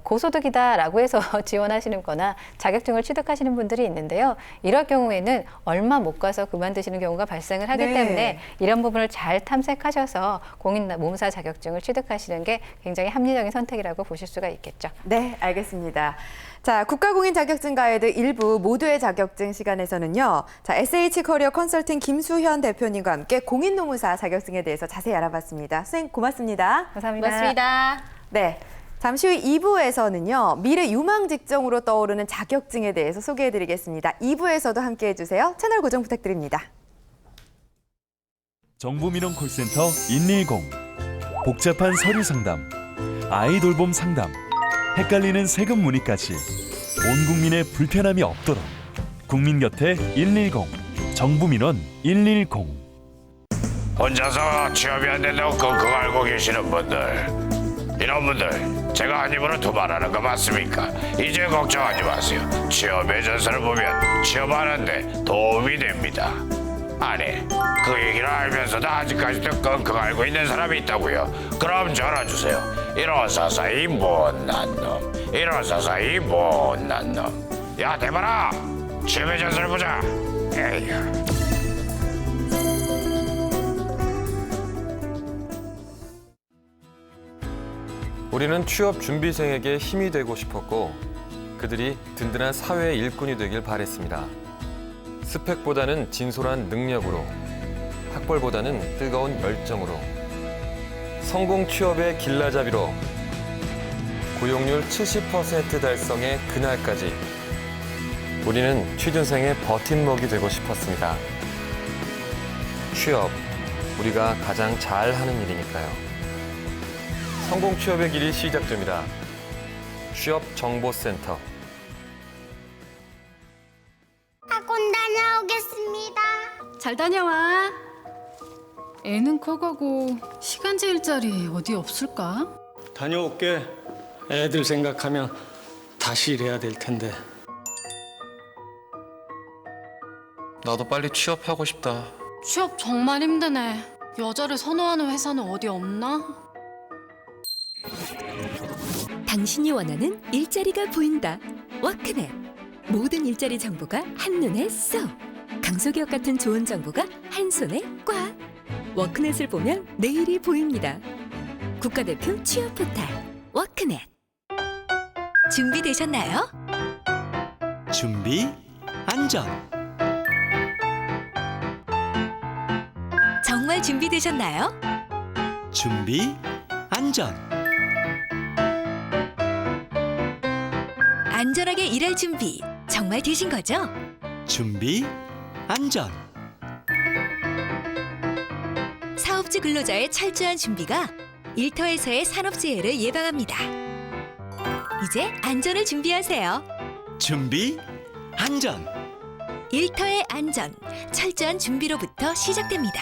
고소득이다라고 해서 지원하시는 거나 자격증을 취득하시는 분들이 있는데요. 이럴 경우에는 얼마 못 가서 그만두시는 경우가 발생을 하기 네. 때문에 이런 부분을 잘 탐색하셔서 공인모사 자격증을 취득하시는 게 굉장히 합리적인 선택이라고 보실 수가 있겠죠. 네, 알겠습니다. 자, 국가공인 자격증 가이드 1부 모두의 자격증 시간에서는요. 자, SH 커리어 컨설팅 김수현 대표님과 함께 공인노무사 자격증에 대해서 자세히 알아봤습니다. 선생님 고맙습니다. 감사합니다. 고맙습니다. 네. 잠시 후 2부에서는요. 미래 유망 직종으로 떠오르는 자격증에 대해서 소개해드리겠습니다. 2부에서도 함께해 주세요. 채널 고정 부탁드립니다. 정부민원 콜센터 110. 복잡한 서류 상담, 아이 돌봄 상담, 헷갈리는 세금 문의까지 온 국민의 불편함이 없도록 국민 곁에 110. 정부민원 110. 혼자서 취업이 안 된다고 끙끙 앓고 계시는 분들, 이런 분들 제가 한 입으로 두말하는 거 맞습니까? 이제 걱정하지 마세요. 취업의 전설을 보면 취업하는데 도움이 됩니다. 아니, 그 얘기를 알면서도 아직까지도 끙끙 앓고 있는 사람이 있다고요? 그럼 전화주세요. 1544이 못난 놈, 1544이 못난 놈. 야, 대만아, 취업의 전설을 보자. 에휴. 우리는 취업 준비생에게 힘이 되고 싶었고 그들이 든든한 사회의 일꾼이 되길 바랬습니다. 스펙보다는 진솔한 능력으로, 학벌보다는 뜨거운 열정으로, 성공 취업의 길라잡이로, 고용률 70% 달성의 그날까지 우리는 취준생의 버팀목이 되고 싶었습니다. 취업, 우리가 가장 잘하는 일이니까요. 성공 취업의 길이 시작됩니다. 취업정보센터. 학원 다녀오겠습니다. 잘 다녀와. 애는 커가고 시간제 일자리 어디 없을까? 다녀올게. 애들 생각하면 다시 일해야 될 텐데. 나도 빨리 취업하고 싶다. 취업 정말 힘드네. 여자를 선호하는 회사는 어디 없나? 당신이 원하는 일자리가 보인다. 워크넷. 모든 일자리 정보가 한눈에 쏙. 강소기업 같은 좋은 정보가 한 손에 꽉. 워크넷을 보면 내일이 보입니다. 국가대표 취업 포탈 워크넷. 준비되셨나요? 준비, 안전. 정말 준비되셨나요? 준비, 안전. 안전하게 일할 준비 정말 되신 거죠? 준비, 안전. 사업주 근로자의 철저한 준비가 일터에서의 산업재해를 예방합니다. 이제 안전을 준비하세요. 준비, 안전. 일터의 안전, 철저한 준비로부터 시작됩니다.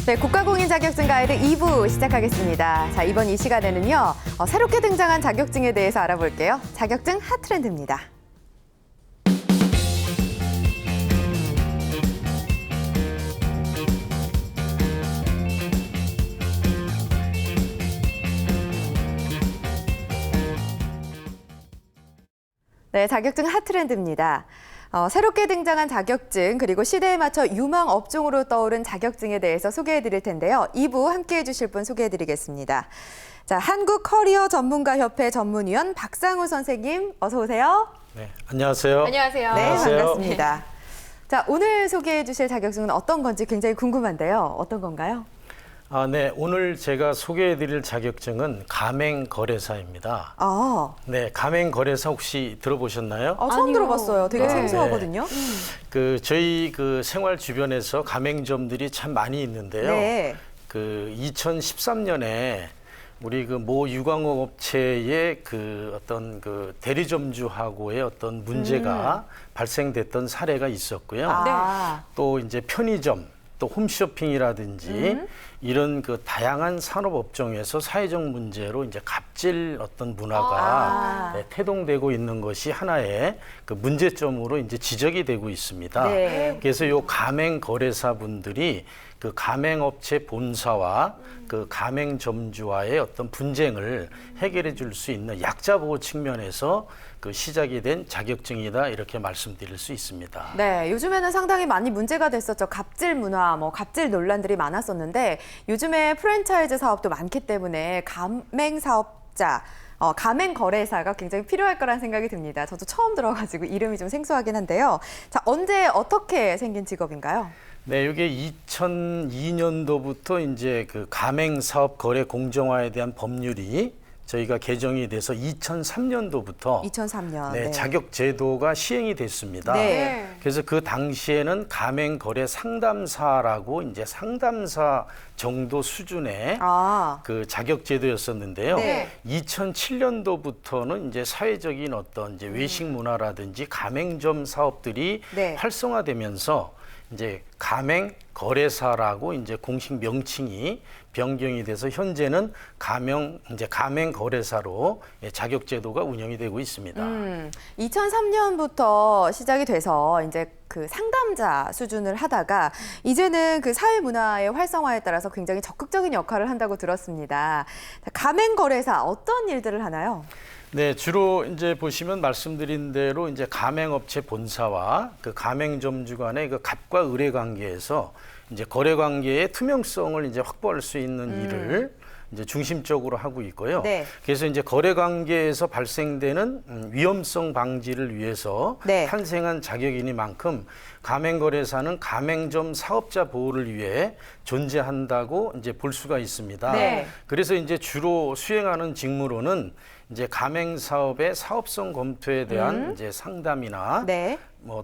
네, 국가공인 자격증 가이드 2부 시작하겠습니다. 자, 이번 이 시간에는요, 새롭게 등장한 자격증에 대해서 알아볼게요. 자격증 핫트렌드입니다. 네, 자격증 핫트렌드입니다. 새롭게 등장한 자격증 그리고 시대에 맞춰 유망 업종으로 떠오른 자격증에 대해서 소개해드릴 텐데요. 2부 함께해 주실 분 소개해드리겠습니다. 자, 한국커리어전문가협회 전문위원 박상우 선생님 어서 오세요. 네, 안녕하세요. 안녕하세요. 네, 안녕하세요. 반갑습니다. 자, 오늘 소개해 주실 자격증은 어떤 건지 굉장히 궁금한데요. 어떤 건가요? 네. 오늘 제가 소개해드릴 자격증은 가맹거래사입니다. 네, 가맹거래사 혹시 들어보셨나요? 처음 아니요. 들어봤어요. 되게 네. 생소하거든요. 저희 생활 주변에서 가맹점들이 참 많이 있는데요. 네. 2013년에 우리 모 유광업 업체의 어떤 대리점주하고의 어떤 문제가 발생됐던 사례가 있었고요. 또 이제 편의점, 또 홈쇼핑이라든지 이런 다양한 산업 업종에서 사회적 문제로 이제 갑질 어떤 문화가 네, 태동되고 있는 것이 하나의 문제점으로 이제 지적이 되고 있습니다. 네. 그래서 요 가맹 거래사 분들이 가맹업체 본사와 가맹점주와의 어떤 분쟁을 해결해 줄 수 있는 약자 보호 측면에서 시작이 된 자격증이다 이렇게 말씀드릴 수 있습니다. 네, 요즘에는 상당히 많이 문제가 됐었죠. 갑질 문화, 갑질 논란들이 많았었는데 요즘에 프랜차이즈 사업도 많기 때문에 가맹 사업자, 가맹 거래사가 굉장히 필요할 거란 생각이 듭니다. 저도 처음 들어가지고 이름이 좀 생소하긴 한데요. 자, 언제 어떻게 생긴 직업인가요? 네, 이게 2002년도부터 이제 가맹 사업 거래 공정화에 대한 법률이 저희가 개정이 돼서 2003년도부터 2003년. 네, 자격 제도가 시행이 됐습니다. 네. 그래서 그 당시에는 가맹 거래 상담사라고 이제 상담사 정도 수준의 자격 제도였었는데요. 네. 2007년도부터는 이제 사회적인 어떤 이제 외식 문화라든지 가맹점 사업들이 네. 활성화되면서 이제 가맹 거래사라고 이제 공식 명칭이 변경이 돼서 현재는 가맹 거래사로 자격 제도가 운영이 되고 있습니다. 2003년부터 시작이 돼서 이제 상담자 수준을 하다가 이제는 사회 문화의 활성화에 따라서 굉장히 적극적인 역할을 한다고 들었습니다. 가맹 거래사 어떤 일들을 하나요? 네, 주로 이제 보시면 말씀드린 대로 이제 가맹업체 본사와 가맹점주 간의 갑과 을의 관계에서 이제 거래 관계의 투명성을 이제 확보할 수 있는 일을 이제 중심적으로 하고 있고요. 네. 그래서 이제 거래 관계에서 발생되는 위험성 방지를 위해서 네. 탄생한 자격이니만큼 가맹거래사는 가맹점 사업자 보호를 위해 존재한다고 이제 볼 수가 있습니다. 네. 그래서 이제 주로 수행하는 직무로는 이제 가맹 사업의 사업성 검토에 대한 이제 상담이나 네.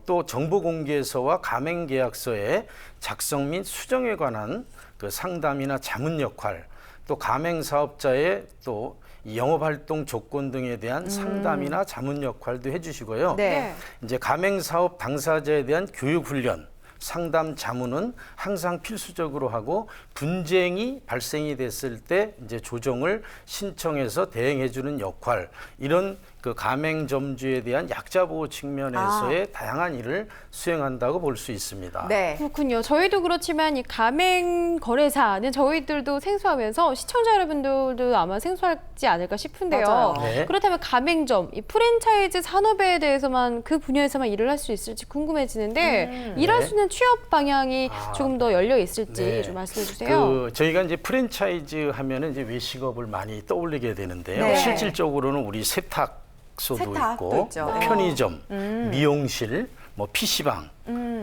또 정보 공개서와 가맹 계약서의 작성 및 수정에 관한 상담이나 자문 역할, 또 가맹 사업자의 또 영업 활동 조건 등에 대한 상담이나 자문 역할도 해주시고요. 네. 이제 가맹 사업 당사자에 대한 교육 훈련, 상담 자문은 항상 필수적으로 하고 분쟁이 발생이 됐을 때 이제 조정을 신청해서 대행해주는 역할, 이런 가맹점주에 대한 약자 보호 측면에서의 다양한 일을 수행한다고 볼 수 있습니다. 네. 그렇군요. 저희도 그렇지만 이 가맹 거래사는 저희들도 생소하면서 시청자 여러분들도 아마 생소하지 않을까 싶은데요. 맞아요. 네. 그렇다면 가맹점, 이 프랜차이즈 산업에 대해서만 그 분야에서만 일을 할 수 있을지 궁금해지는데 일할 수 있는 취업 방향이 조금 더 열려 있을지 네. 좀 말씀해 주세요. 저희가 이제 프랜차이즈 하면은 이제 외식업을 많이 떠올리게 되는데요. 네. 실질적으로는 우리 세탁소도 세탁도 있고 있죠. 편의점, 미용실, PC방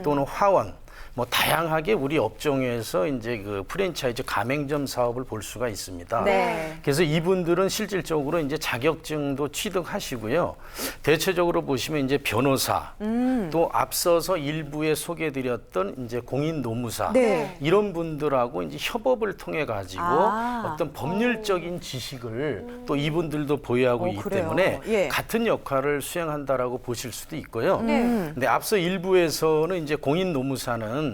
또는 화원, 다양하게 우리 업종에서 이제 프랜차이즈 가맹점 사업을 볼 수가 있습니다. 네. 그래서 이분들은 실질적으로 이제 자격증도 취득하시고요. 대체적으로 보시면 이제 변호사, 또 앞서서 일부에 소개드렸던 이제 공인노무사, 네. 이런 분들하고 이제 협업을 통해 가지고 어떤 법률적인 지식을 또 이분들도 보유하고 있기 그래요. 때문에 예. 같은 역할을 수행한다라고 보실 수도 있고요. 네. 근데 앞서 일부에서는 이제 공인노무사는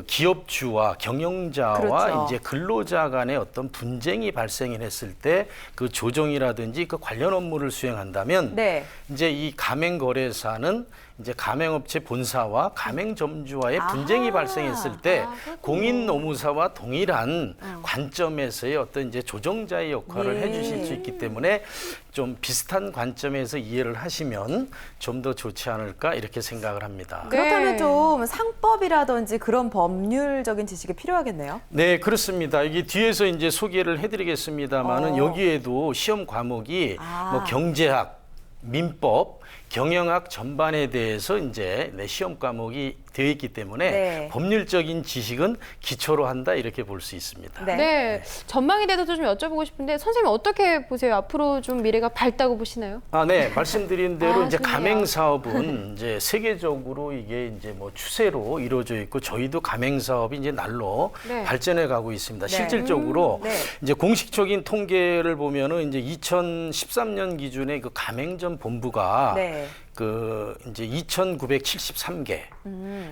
기업주와 경영자와 그렇죠. 이제 근로자 간의 어떤 분쟁이 발생을 했을 때 그 조정이라든지 관련 업무를 수행한다면 네. 이제 이 가맹거래사는 이제 가맹업체 본사와 가맹점주와의 분쟁이 발생했을 때 공인노무사와 동일한 관점에서의 어떤 이제 조정자의 역할을 해주실 수 있기 때문에 좀 비슷한 관점에서 이해를 하시면 좀 더 좋지 않을까 이렇게 생각을 합니다. 그렇다면 좀 상법이라든지 그런 법률적인 지식이 필요하겠네요. 네, 그렇습니다. 이게 뒤에서 이제 소개를 해드리겠습니다만은 여기에도 시험 과목이 경제학, 민법, 경영학 전반에 대해서 이제 시험 과목이 되어 있기 때문에 네. 법률적인 지식은 기초로 한다 이렇게 볼 수 있습니다. 네. 네. 전망에 대해서도 좀 여쭤보고 싶은데 선생님 어떻게 보세요? 앞으로 좀 미래가 밝다고 보시나요? 네, 말씀드린 대로 이제 좋네요. 가맹 사업은 이제 세계적으로 이게 이제 뭐 추세로 이루어져 있고 저희도 가맹 사업이 이제 날로 네. 발전해 가고 있습니다. 실질적으로 네. 이제 공식적인 통계를 보면은 이제 2013년 기준에 그 가맹점 본부가 네. 그 이제 2,973개.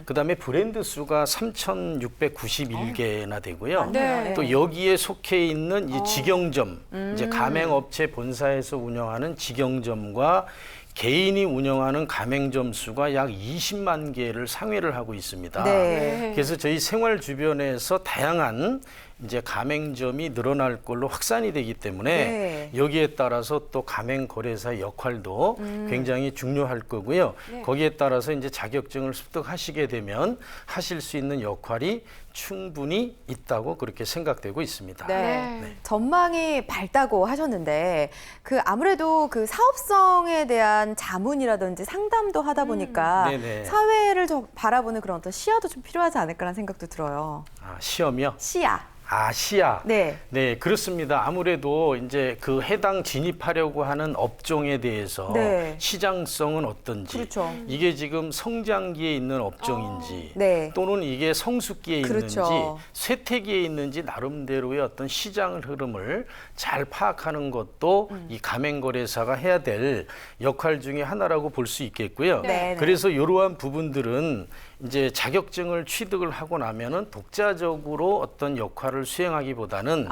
그다음에 브랜드 수가 3,691개나 되고요. 네. 또 여기에 속해 있는 이 직영점, 이제 가맹업체 본사에서 운영하는 직영점과 개인이 운영하는 가맹점 수가 약 20만 개를 상회를 하고 있습니다. 네. 그래서 저희 생활 주변에서 다양한 이제 가맹점이 늘어날 걸로 확산이 되기 때문에 네. 여기에 따라서 또 가맹 거래사의 역할도 굉장히 중요할 거고요. 거기에 따라서 이제 자격증을 습득하시게 되면 하실 수 있는 역할이 충분히 있다고 그렇게 생각되고 있습니다. 네. 전망이 밝다고 하셨는데 그 아무래도 그 사업성에 대한 자문이라든지 상담도 하다 보니까 네네. 사회를 좀 바라보는 그런 어떤 시야도 좀 필요하지 않을까라는 생각도 들어요. 시험이요? 시야. 시야. 네. 네, 그렇습니다. 아무래도 이제 그 해당 진입하려고 하는 업종에 대해서 네. 시장성은 어떤지, 그렇죠. 이게 지금 성장기에 있는 업종인지, 네. 또는 이게 성숙기에 있는지, 그렇죠. 쇠퇴기에 있는지 나름대로의 어떤 시장 흐름을 잘 파악하는 것도 이 가맹거래사가 해야 될 역할 중에 하나라고 볼 수 있겠고요. 네. 그래서 이러한 부분들은 이제 자격증을 취득을 하고 나면은 독자적으로 어떤 역할을 수행하기보다는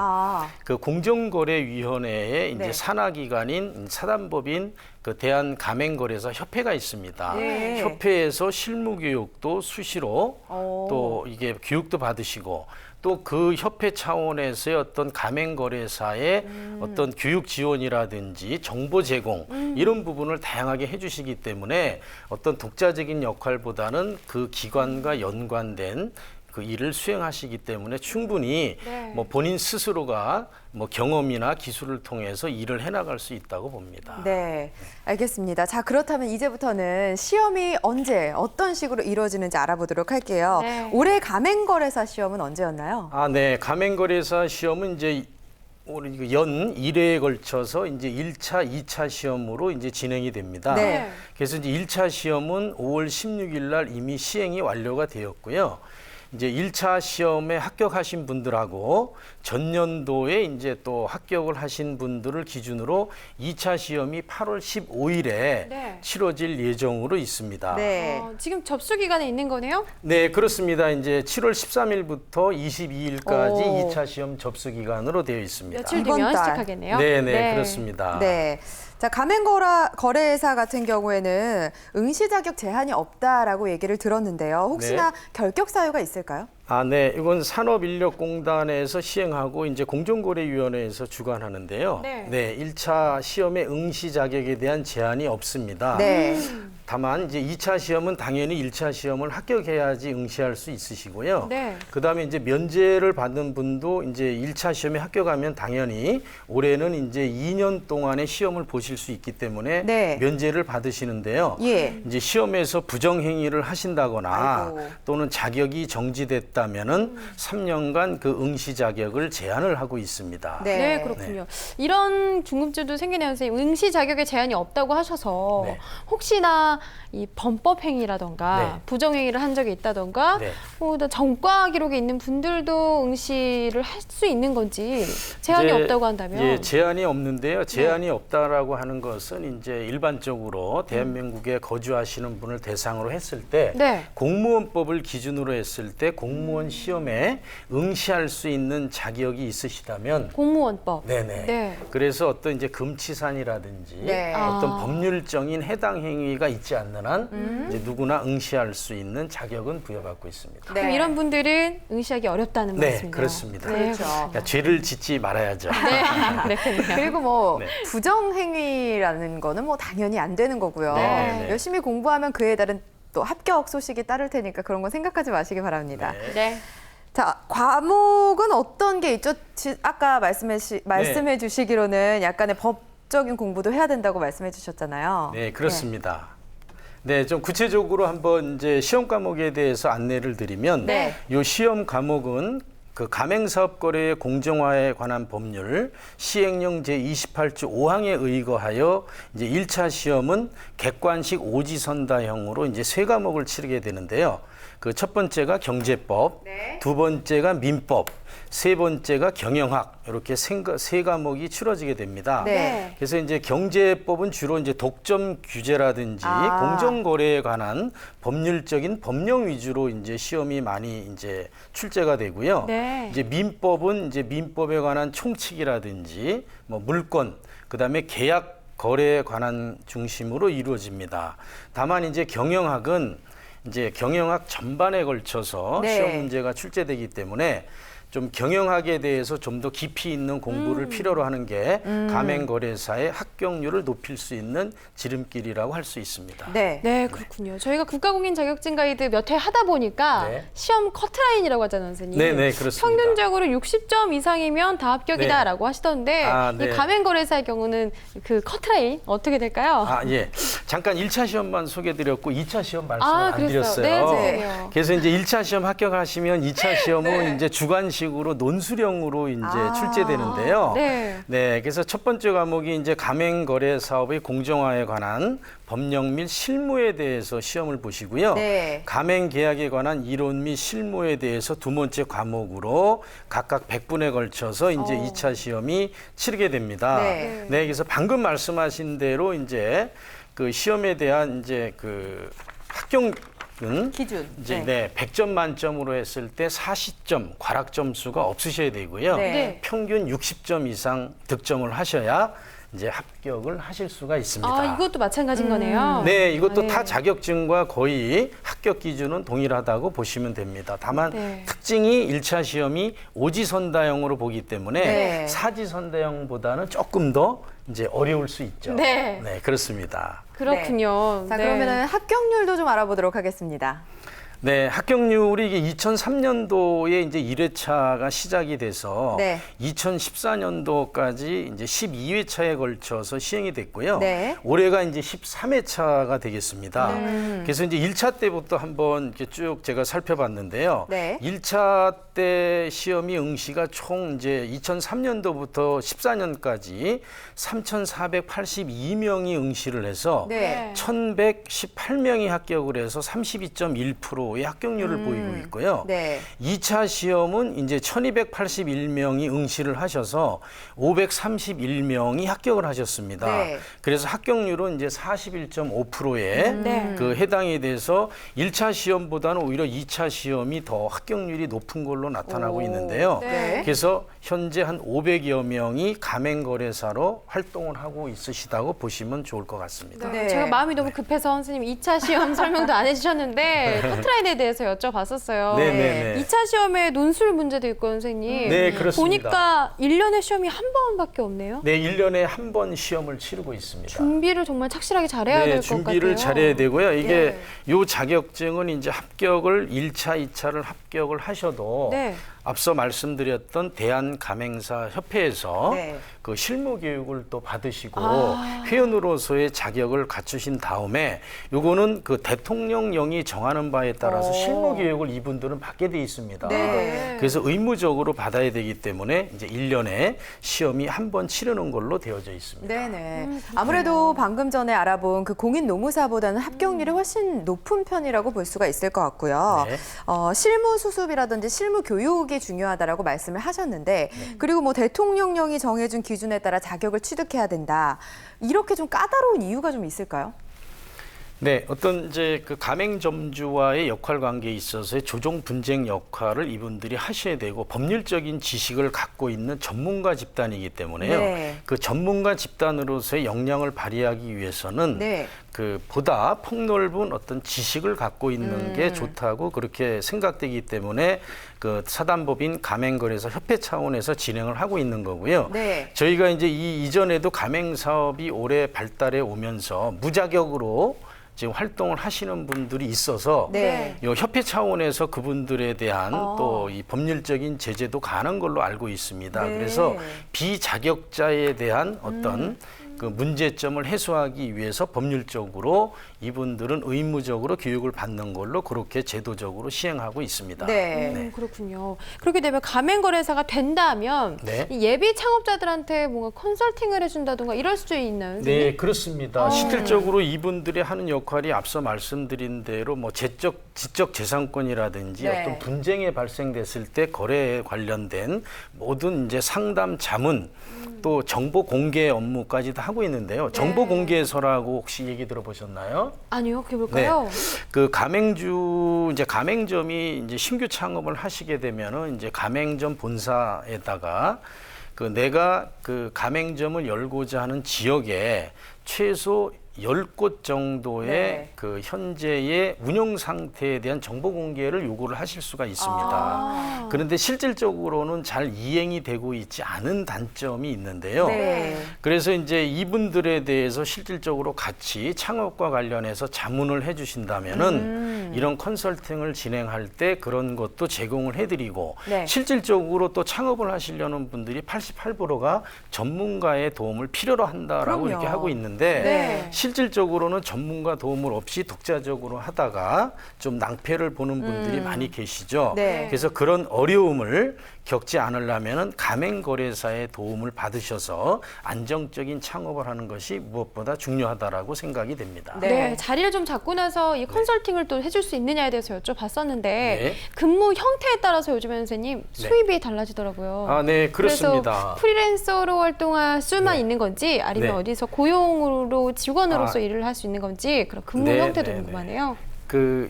그 공정거래위원회의 이제 네. 산하기관인 사단법인 그 대한가맹거래사 협회가 있습니다. 네. 협회에서 실무교육도 수시로 또 이게 교육도 받으시고 또 그 협회 차원에서의 어떤 가맹거래사의 어떤 교육 지원이라든지 정보 제공 이런 부분을 다양하게 해주시기 때문에 어떤 독자적인 역할보다는 그 기관과 연관된 그 일을 수행하시기 때문에 충분히 뭐 본인 스스로가 뭐 경험이나 기술을 통해서 일을 해나갈 수 있다고 봅니다. 네, 알겠습니다. 자, 그렇다면 이제부터는 시험이 언제 어떤 식으로 이루어지는지 알아보도록 할게요. 네. 올해 가맹거래사 시험은 언제였나요? 네. 가맹거래사 시험은 이제 우리 연 1회에 걸쳐서 이제 1차, 2차 시험으로 이제 진행이 됩니다. 네. 그래서 이제 1차 시험은 5월 16일 날 이미 시행이 완료가 되었고요. 이제 1차 시험에 합격하신 분들하고 전년도에 이제 또 합격을 하신 분들을 기준으로 2차 시험이 8월 15일에 치러질 예정으로 있습니다. 네. 지금 접수 기간에 있는 거네요? 네, 그렇습니다. 이제 7월 13일부터 22일까지 오. 2차 시험 접수 기간으로 되어 있습니다. 며칠 이번 뒤면 달. 시작하겠네요. 네, 그렇습니다. 네. 자, 가맹거래사 같은 경우에는 응시 자격 제한이 없다라고 얘기를 들었는데요. 혹시나 결격 사유가 있을까요? 네. 이건 산업인력공단에서 시행하고 이제 공정거래위원회에서 주관하는데요. 네. 1차 시험의 응시 자격에 대한 제한이 없습니다. 네. 다만 이제 2차 시험은 당연히 1차 시험을 합격해야지 응시할 수 있으시고요. 네. 그다음에 이제 면제를 받는 분도 이제 1차 시험에 합격하면 당연히 올해는 이제 2년 동안의 시험을 보실 수 있기 때문에 네. 면제를 받으시는데요. 예. 이제 시험에서 부정행위를 하신다거나 아이고. 또는 자격이 정지됐다면은 3년간 그 응시 자격을 제한을 하고 있습니다. 네, 그렇군요. 이런 궁금증도 생기네요, 선생님. 응시 자격에 제한이 없다고 하셔서 혹시나 이 범법 행위라던가 부정 행위를 한 적이 있다던가 또 전과 기록이 있는 분들도 응시를 할 수 있는 건지 제한이 없다고 한다면? 예, 제한이 없는데요. 제한이 없다라고 하는 것은 이제 일반적으로 대한민국에 거주하시는 분을 대상으로 했을 때 공무원법을 기준으로 했을 때 공무원 시험에 응시할 수 있는 자격이 있으시다면 공무원법. 네네. 그래서 어떤 이제 금치산이라든지 어떤 법률적인 해당 행위가 있지 않는 한 이제 누구나 응시할 수 있는 자격은 부여받고 있습니다. 그럼 이런 분들은 응시하기 어렵다는 말씀이죠? 네, 그렇습니다. 그렇죠. 그러니까 죄를 짓지 말아야죠. 그리고 뭐 부정 행위라는 거는 뭐 당연히 안 되는 거고요. 열심히 공부하면 그에 따른 또 합격 소식이 따를 테니까 그런 거 생각하지 마시기 바랍니다. 자, 과목은 어떤 게 있죠? 아까 말씀해 주시기로는 약간의 법적인 공부도 해야 된다고 말씀해 주셨잖아요. 네, 그렇습니다. 네, 좀 구체적으로 한번 이제 시험 과목에 대해서 안내를 드리면 네. 이 시험 과목은 그 가맹사업거래의 공정화에 관한 법률 시행령 제28조 5항에 의거하여 이제 1차 시험은 객관식 오지선다형으로 이제 세 과목을 치르게 되는데요. 그 첫 번째가 경제법, 두 번째가 민법, 세 번째가 경영학 이렇게 세 과목이 치러지게 됩니다. 네. 그래서 이제 경제법은 주로 이제 독점 규제라든지 공정거래에 관한 법률적인 법령 위주로 이제 시험이 많이 이제 출제가 되고요. 네. 이제 민법은 이제 민법에 관한 총칙이라든지 뭐 물권, 그다음에 계약 거래에 관한 중심으로 이루어집니다. 다만 이제 경영학은 이제 경영학 전반에 걸쳐서 네. 시험 문제가 출제되기 때문에 좀 경영학에 대해서 좀 더 깊이 있는 공부를 필요로 하는 게 가맹거래사의 합격률을 높일 수 있는 지름길이라고 할 수 있습니다. 네. 네, 그렇군요. 저희가 국가공인 자격증 가이드 몇 회 하다 보니까 네. 시험 커트라인이라고 하잖아요, 선생님. 네, 네, 그렇습니다. 평균적으로 60점 이상이면 다 합격이다라고 하시던데 네. 이 가맹거래사의 경우는 그 커트라인 어떻게 될까요? 예. 잠깐 1차 시험만 소개드렸고 2차 시험 말씀을 안 그랬어요. 드렸어요. 네, 죄송해요. 그래서 이제 1차 시험 합격하시면 2차 시험은 이제 주관식으로 논술형으로 이제 출제되는데요. 네. 그래서 첫 번째 과목이 이제 가맹거래 사업의 공정화에 관한 법령 및 실무에 대해서 시험을 보시고요. 네. 가맹 계약에 관한 이론 및 실무에 대해서 두 번째 과목으로 각각 100분에 걸쳐서 이제 2차 시험이 치르게 됩니다. 네. 그래서 방금 말씀하신 대로 이제 그 시험에 대한 이제 그 합격은 기준. 이제 100점 만점으로 했을 때 40점 과락 점수가 없으셔야 되고요. 네. 평균 60점 이상 득점을 하셔야 이제 합격을 하실 수가 있습니다. 이것도 마찬가지인 거네요. 네, 이것도 타 자격증과 거의 합격 기준은 동일하다고 보시면 됩니다. 다만 특징이 1차 시험이 오지선다형으로 보기 때문에 사지선다형보다는 조금 더 이제 어려울 수 있죠. 네. 그렇습니다. 그렇군요. 자, 그러면은 합격률도 좀 알아보도록 하겠습니다. 네, 합격률이 이게 2003년도에 이제 1회차가 시작이 돼서 2014년도까지 이제 12회차에 걸쳐서 시행이 됐고요. 올해가 이제 13회차가 되겠습니다. 그래서 이제 1차 때부터 한번 이렇게 쭉 제가 살펴봤는데요. 1차 때 시험이 응시가 총 이제 2003년도부터 14년까지 3,482명이 응시를 해서 1,118명이 합격을 해서 32.1%의 합격률을 보이고 있고요. 2차 시험은 이제 1,281명이 응시를 하셔서 531명이 합격을 하셨습니다. 그래서 합격률은 이제 41.5%에 그 해당이 돼서 1차 시험보다는 오히려 2차 시험이 더 합격률이 높은 걸로 나타나고 있는데요. 그래서 현재 한 500여 명이 가맹거래사로 활동을 하고 있으시다고 보시면 좋을 것 같습니다. 제가 마음이 너무 급해서 선생님 2차 시험 설명도 안 해주셨는데 커트라인에 대해서 여쭤봤었어요. 2차 시험에 논술 문제도 있고 선생님. 그렇습니다. 보니까 1년에 시험이 한 번밖에 없네요. 1년에 한 번 시험을 치르고 있습니다. 준비를 정말 착실하게 잘해야 될 것 같아요. 준비를 잘해야 되고요. 이게 요 자격증은 이제 합격을 1차, 2차를 합격을 하셔도 앞서 말씀드렸던 대한가맹사협회에서 그 실무 교육을 또 받으시고 회원으로서의 자격을 갖추신 다음에 요거는 그 대통령령이 정하는 바에 따라서 실무 교육을 이분들은 받게 돼 있습니다. 그래서 의무적으로 받아야 되기 때문에 이제 1년에 시험이 한 번 치르는 걸로 되어져 있습니다. 아무래도 방금 전에 알아본 그 공인 노무사보다는 합격률이 훨씬 높은 편이라고 볼 수가 있을 것 같고요. 실무 수습이라든지 실무 교육이 중요하다라고 말씀을 하셨는데 그리고 뭐 대통령령이 정해준 기준에 따라 자격을 취득해야 된다. 이렇게 좀 까다로운 이유가 좀 있을까요? 어떤 이제 그 가맹점주와의 역할 관계에 있어서의 조정 분쟁 역할을 이분들이 하셔야 되고 법률적인 지식을 갖고 있는 전문가 집단이기 때문에요. 그 전문가 집단으로서의 역량을 발휘하기 위해서는 그 보다 폭넓은 어떤 지식을 갖고 있는 게 좋다고 그렇게 생각되기 때문에 그 사단법인 가맹거래사 협회 차원에서 진행을 하고 있는 거고요. 저희가 이제 이전에도 가맹사업이 오래 발달해 오면서 무자격으로 지금 활동을 하시는 분들이 있어서 이 협회 차원에서 그분들에 대한 또 이 법률적인 제재도 가는 걸로 알고 있습니다. 그래서 비자격자에 대한 어떤 그 문제점을 해소하기 위해서 법률적으로 이분들은 의무적으로 교육을 받는 걸로 그렇게 제도적으로 시행하고 있습니다. 네. 그렇군요. 그렇게 되면 가맹거래사가 된다면 네. 이 예비 창업자들한테 뭔가 컨설팅을 해준다든가 이럴 수도 있나요? 선생님? 네, 그렇습니다. 실질적으로 이분들이 하는 역할이 앞서 말씀드린 대로 뭐 지적 재산권이라든지 네. 어떤 분쟁이 발생됐을 때 거래에 관련된 모든 이제 상담 자문 또 정보 공개 업무까지도 하고 있는데요. 정보 공개서라고 혹시 얘기 들어보셨나요? 아니요, 그게 뭘까요? 그 가맹점이 이제 신규 창업을 하시게 되면은 이제 가맹점 본사에다가 그 내가 그 가맹점을 열고자 하는 지역에 최소 10곳 정도의 네. 그 현재의 운영 상태에 대한 정보 공개를 요구를 하실 수가 있습니다. 그런데 실질적으로는 잘 이행이 되고 있지 않은 단점이 있는데요. 네. 그래서 이제 이분들에 대해서 실질적으로 같이 창업과 관련해서 자문을 해주신다면은 이런 컨설팅을 진행할 때 그런 것도 제공을 해드리고 네. 실질적으로 또 창업을 하시려는 분들이 88%가 전문가의 도움을 필요로 한다라고 그럼요. 이렇게 하고 있는데 네. 실질적으로는 전문가 도움을 없이 독자적으로 하다가 좀 낭패를 보는 분들이 많이 계시죠. 네. 그래서 그런 어려움을 겪지 않으려면 가맹거래사의 도움을 받으셔서 안정적인 창업을 하는 것이 무엇보다 중요하다라고 생각이 됩니다. 네, 자리를 좀 잡고 나서 이 컨설팅을 또 해줄 수 있느냐에 대해서 여쭤봤었는데 네. 근무 형태에 따라서 요즘에 선생님 수입이 달라지더라고요. 아, 네, 그렇습니다. 그래서 프리랜서로 활동할 수만 있는 건지 아니면 네. 어디서 고용으로 직원으로서 일을 할 수 있는 건지 그런 근무 형태도 궁금하네요.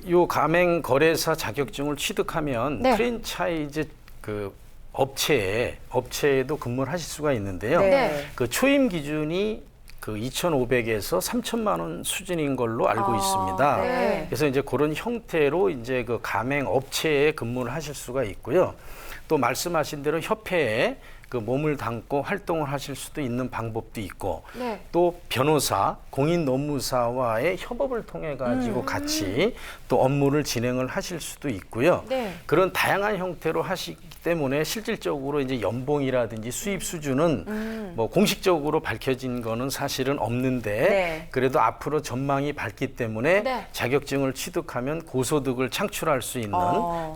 요 가맹거래사 자격증을 취득하면 네. 프랜차이즈 그 업체에도 근무를 하실 수가 있는데요. 네. 그 초임 기준이 그 2,500에서 3,000만 원 수준인 걸로 알고 있습니다. 네. 그래서 이제 그런 형태로 이제 그 가맹 업체에 근무를 하실 수가 있고요. 또 말씀하신 대로 협회에 그 몸을 담고 활동을 하실 수도 있는 방법도 있고 네. 또 변호사, 공인노무사와의 협업을 통해 가지고 같이 또 업무를 진행을 하실 수도 있고요. 네. 그런 다양한 형태로 하시기 때문에 실질적으로 이제 연봉이라든지 수입 수준은 뭐 공식적으로 밝혀진 거는 사실은 없는데 네. 그래도 앞으로 전망이 밝기 때문에 네. 자격증을 취득하면 고소득을 창출할 수 있는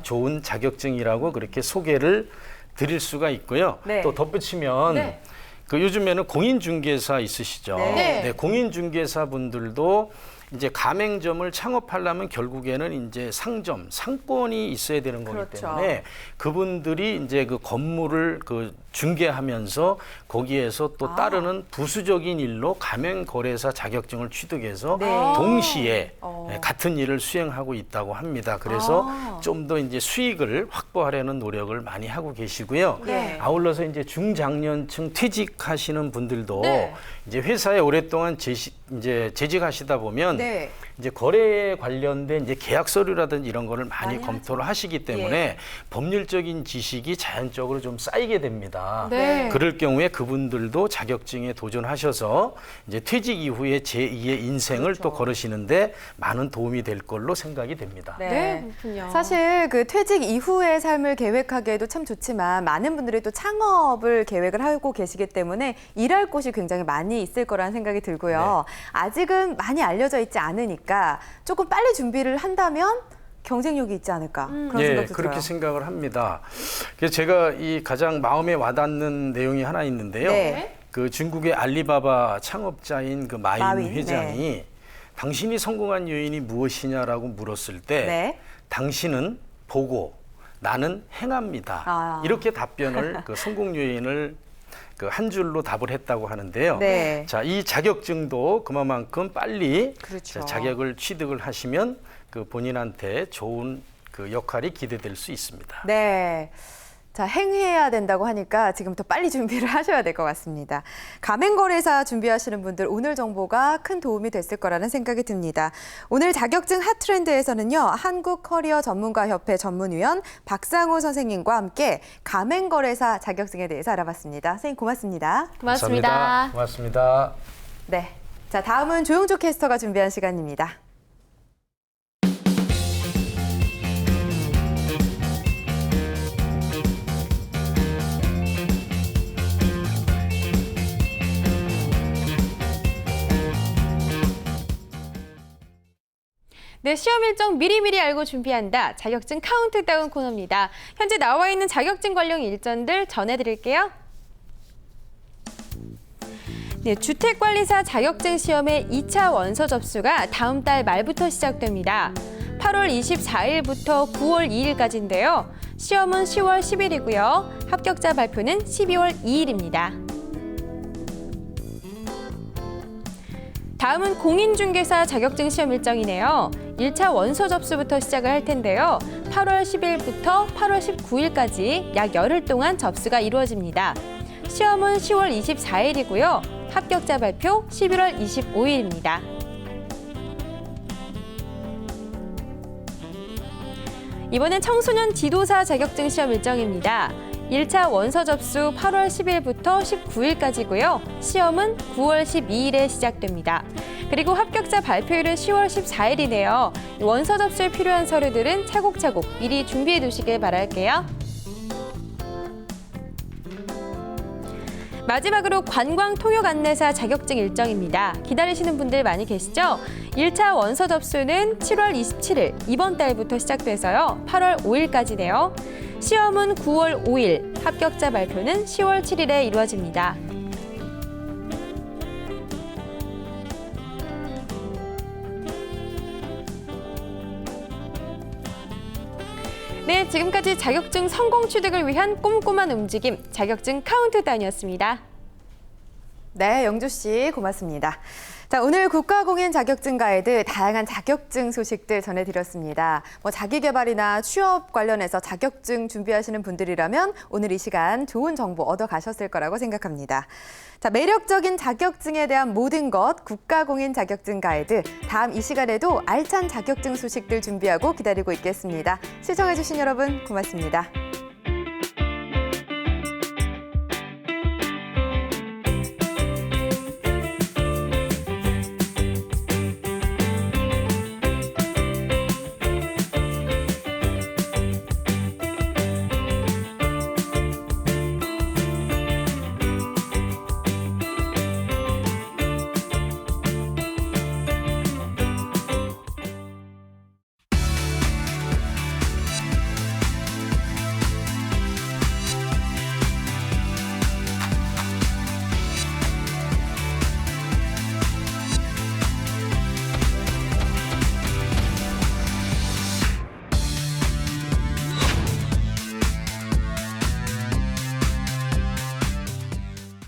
좋은 자격증이라고 그렇게 소개를 드릴 수가 있고요. 네. 또 덧붙이면 네. 그 요즘에는 공인중개사 있으시죠. 네. 공인중개사 분들도 이제 가맹점을 창업하려면 결국에는 이제 상권이 있어야 되는 거기 그렇죠. 때문에 그분들이 이제 그 건물을 그 중개하면서 거기에서 또 따르는 부수적인 일로 가맹거래사 자격증을 취득해서 네. 동시에 같은 일을 수행하고 있다고 합니다. 그래서 좀 더 이제 수익을 확보하려는 노력을 많이 하고 계시고요. 네. 아울러서 이제 중장년층 퇴직하시는 분들도 네. 이제 회사에 오랫동안 재직하시다 보면 네. 이제 거래에 관련된 이제 계약 서류라든지 이런 거를 많이 검토를 하시기 때문에 법률적인 지식이 자연적으로 좀 쌓이게 됩니다. 네. 그럴 경우에 그분들도 자격증에 도전하셔서 이제 퇴직 이후에 제2의 인생을 또 걸으시는데 많은 도움이 될 걸로 생각이 됩니다. 네, 그렇군요. 사실 그 퇴직 이후의 삶을 계획하기에도 참 좋지만 많은 분들이 또 창업을 계획을 하고 계시기 때문에 일할 곳이 굉장히 많이 있을 거라는 생각이 들고요. 아직은 많이 알려져 있지 않으니까 조금 빨리 준비를 한다면 경쟁력이 있지 않을까 그런 생각도 그렇게 들어요. 생각을 합니다. 그래서 제가 이 가장 마음에 와닿는 내용이 하나 있는데요. 네. 그 중국의 알리바바 창업자인 그 마윈 마윈, 회장이 당신이 성공한 요인이 무엇이냐라고 물었을 때 네. 당신은 보고 나는 행합니다. 이렇게 답변을 그 성공 요인을 그 한 줄로 답을 했다고 하는데요. 네. 자, 이 자격증도 그만큼 빨리 그렇죠. 자격을 취득을 하시면 그 본인한테 좋은 그 역할이 기대될 수 있습니다. 네. 자, 행해야 된다고 하니까 지금부터 빨리 준비를 하셔야 될 것 같습니다. 가맹거래사 준비하시는 분들 오늘 정보가 큰 도움이 됐을 거라는 생각이 듭니다. 오늘 자격증 핫트렌드에서는요. 한국커리어전문가협회 전문위원 박상호 선생님과 함께 가맹거래사 자격증에 대해서 알아봤습니다. 선생님 고맙습니다. 고맙습니다. 감사합니다. 고맙습니다. 네. 자, 다음은 조용조 캐스터가 준비한 시간입니다. 네, 시험 일정 미리미리 알고 준비한다. 자격증 카운트다운 코너입니다. 현재 나와 있는 자격증 관련 일정들 전해드릴게요. 네, 주택관리사 자격증 시험의 2차 원서 접수가 다음 달 말부터 시작됩니다. 8월 24일부터 9월 2일까지인데요. 시험은 10월 10일이고요. 합격자 발표는 12월 2일입니다. 다음은 공인중개사 자격증 시험 일정이네요. 1차 원서 접수부터 시작을 할 텐데요. 8월 10일부터 8월 19일까지 약 열흘 동안 접수가 이루어집니다. 시험은 10월 24일이고요. 합격자 발표 11월 25일입니다. 이번엔 청소년 지도사 자격증 시험 일정입니다. 1차 원서 접수 8월 10일부터 19일까지고요. 시험은 9월 12일에 시작됩니다. 그리고 합격자 발표일은 10월 14일이네요. 원서 접수에 필요한 서류들은 차곡차곡 미리 준비해 두시길 바랄게요. 마지막으로 관광 통역 안내사 자격증 일정입니다. 기다리시는 분들 많이 계시죠? 1차 원서 접수는 7월 27일 이번 달부터 시작돼서요. 8월 5일까지네요. 시험은 9월 5일, 합격자 발표는 10월 7일에 이루어집니다. 네, 지금까지 자격증 성공 취득을 위한 꼼꼼한 움직임, 자격증 카운트다운이었습니다. 네, 영주 씨 고맙습니다. 자, 오늘 국가공인 자격증 가이드 다양한 자격증 소식들 전해드렸습니다. 자기개발이나 취업 관련해서 자격증 준비하시는 분들이라면 오늘 이 시간 좋은 정보 얻어가셨을 거라고 생각합니다. 자, 매력적인 자격증에 대한 모든 것 국가공인 자격증 가이드. 다음 이 시간에도 알찬 자격증 소식들 준비하고 기다리고 있겠습니다. 시청해주신 여러분 고맙습니다.